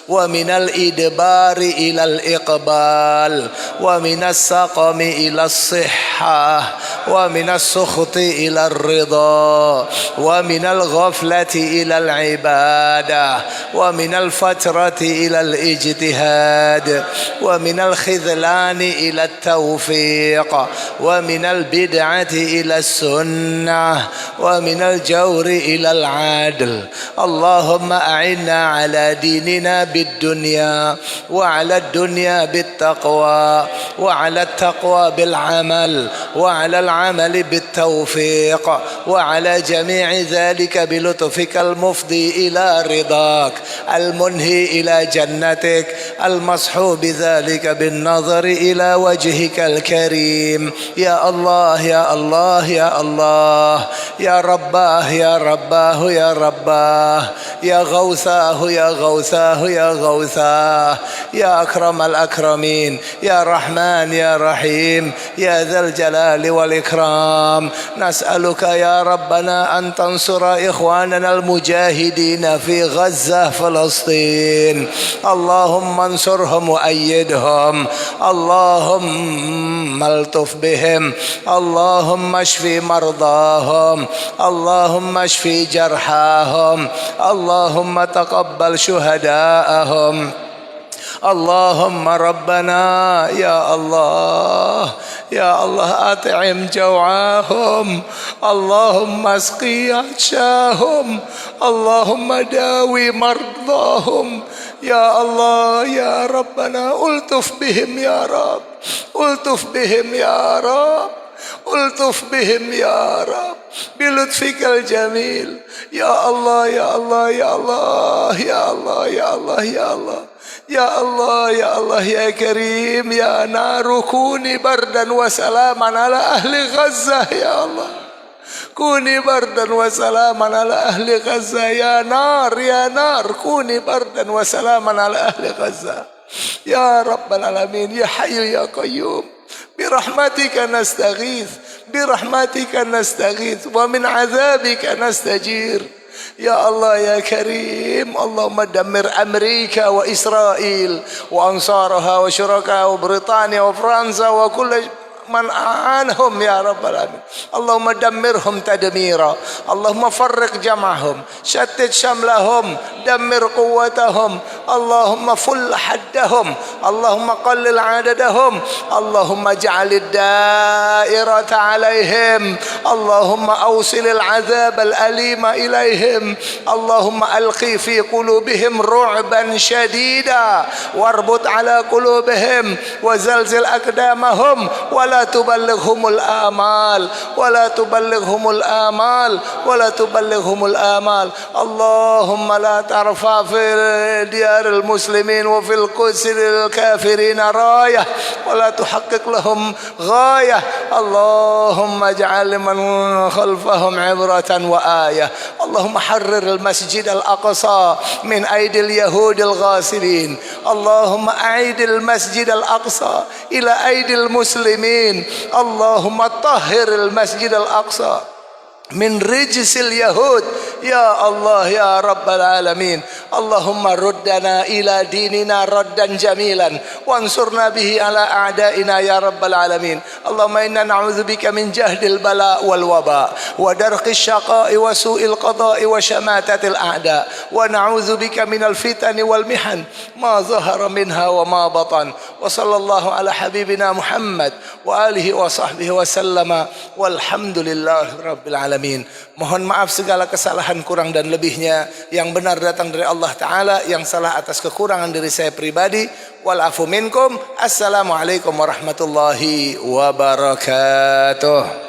ومن الإدبار إلى الإقبال ومن السقم إلى الصحة ومن السخط إلى الرضا ومن الغفلة إلى العبادة ومن الفترة إلى الاجتهاد ومن الخذلان إلى التوفيق ومن البدعة إلى السنة ومن الجور إلى العدل. اللهم أعنا على ديننا بالدنيا وعلى الدنيا بالتقوى وعلى التقوى بالعمل وعلى العمل بالتوفيق وعلى جميع ذلك بلطفك المفضي إلى رضاك المنهي إلى جنتك المصحوب بذلك بالنظر إلى وجهك الكريم. يا الله يا الله يا الله يا رباه يا رباه يا رباه يا غوثاه يا غوثاه يا غوثاه يا أكرم الأكرمين يا رحمن يا رحيم يا ذا الجلال والإكرام. نسألك يا ربنا أن تنصر إخواننا المجاهدين في غزة فلسطين. اللهم انصرهم وأيدهم. اللهم الطف بهم. اللهم اشف مرضاهم. اللهم اشف جرحاهم. اللهم تقبل شهداءهم. اللهم ربنا يا الله يا الله أطعم جوعاهم. اللهم اسقي عطشاهم. اللهم داوي مرضاهم. يا الله يا ربنا ألطف بهم يا رب. ألطف بهم يا رب. ألطف بهم يا رب بلطفك الجميل. يا الله يا الله يا الله يا الله يا الله يا الله يا الله يا الله يا كريم. يا نار كوني بردا وسلاما على أهل غزة. يا الله كوني بردا وسلاما على أهل غزة. يا نار كوني بردا وسلاما على أهل غزة. يا رب العالمين يا حي يا قيوم برحمتك نستغيث. برحمتك نستغيث ومن عذابك نستجير. يا الله يا كريم. اللهم دمر أمريكا وإسرائيل وأنصارها وشركاء وبريطانيا وفرنسا وكل من أعانهم يا رب العالمين. اللهم دمرهم تدميرا. اللهم فرق جمعهم. شتت شملهم. دمر قوتهم. اللهم فل حدهم. اللهم قلل عددهم. اللهم اجعل الدائرة عليهم. اللهم أوصل العذاب الأليم إليهم. اللهم ألقي في قلوبهم رعبا شديدا واربط على قلوبهم وزلزل أقدامهم ولا تبلغهم الآمال ولا تبلغهم الآمال ولا تبلغهم الآمال. اللهم لا ترفع في ديار المسلمين وفي القدس للكافرين راية ولا تحقق لهم غاية. اللهم اجعل من خلفهم عبرة وآية. اللهم حرر المسجد الأقصى من أيدي اليهود الغاصبين. اللهم أعيد المسجد الأقصى إلى أيدي المسلمين. اللهم طهر المسجد الأقصى من رجس اليهود. يا الله يا رب العالمين. اللهم ردنا إلى ديننا ردا جميلا وانصرنا به على أعدائنا يا رب العالمين. اللهم إنا نعوذ بك من جهد البلاء والوباء ودرك الشقاء وسوء القضاء وشماتة الأعداء ونعوذ بك من الفتن والمحن ما ظهر منها وما بطن. وصلى الله على حبيبنا محمد وآله وصحبه وسلم والحمد لله رب العالمين. Mohon maaf segala kesalahan kurang dan lebihnya. Yang benar datang dari Allah Ta'ala, yang salah atas kekurangan dari saya pribadi. Wal afu minkum. Assalamualaikum warahmatullahi wabarakatuh.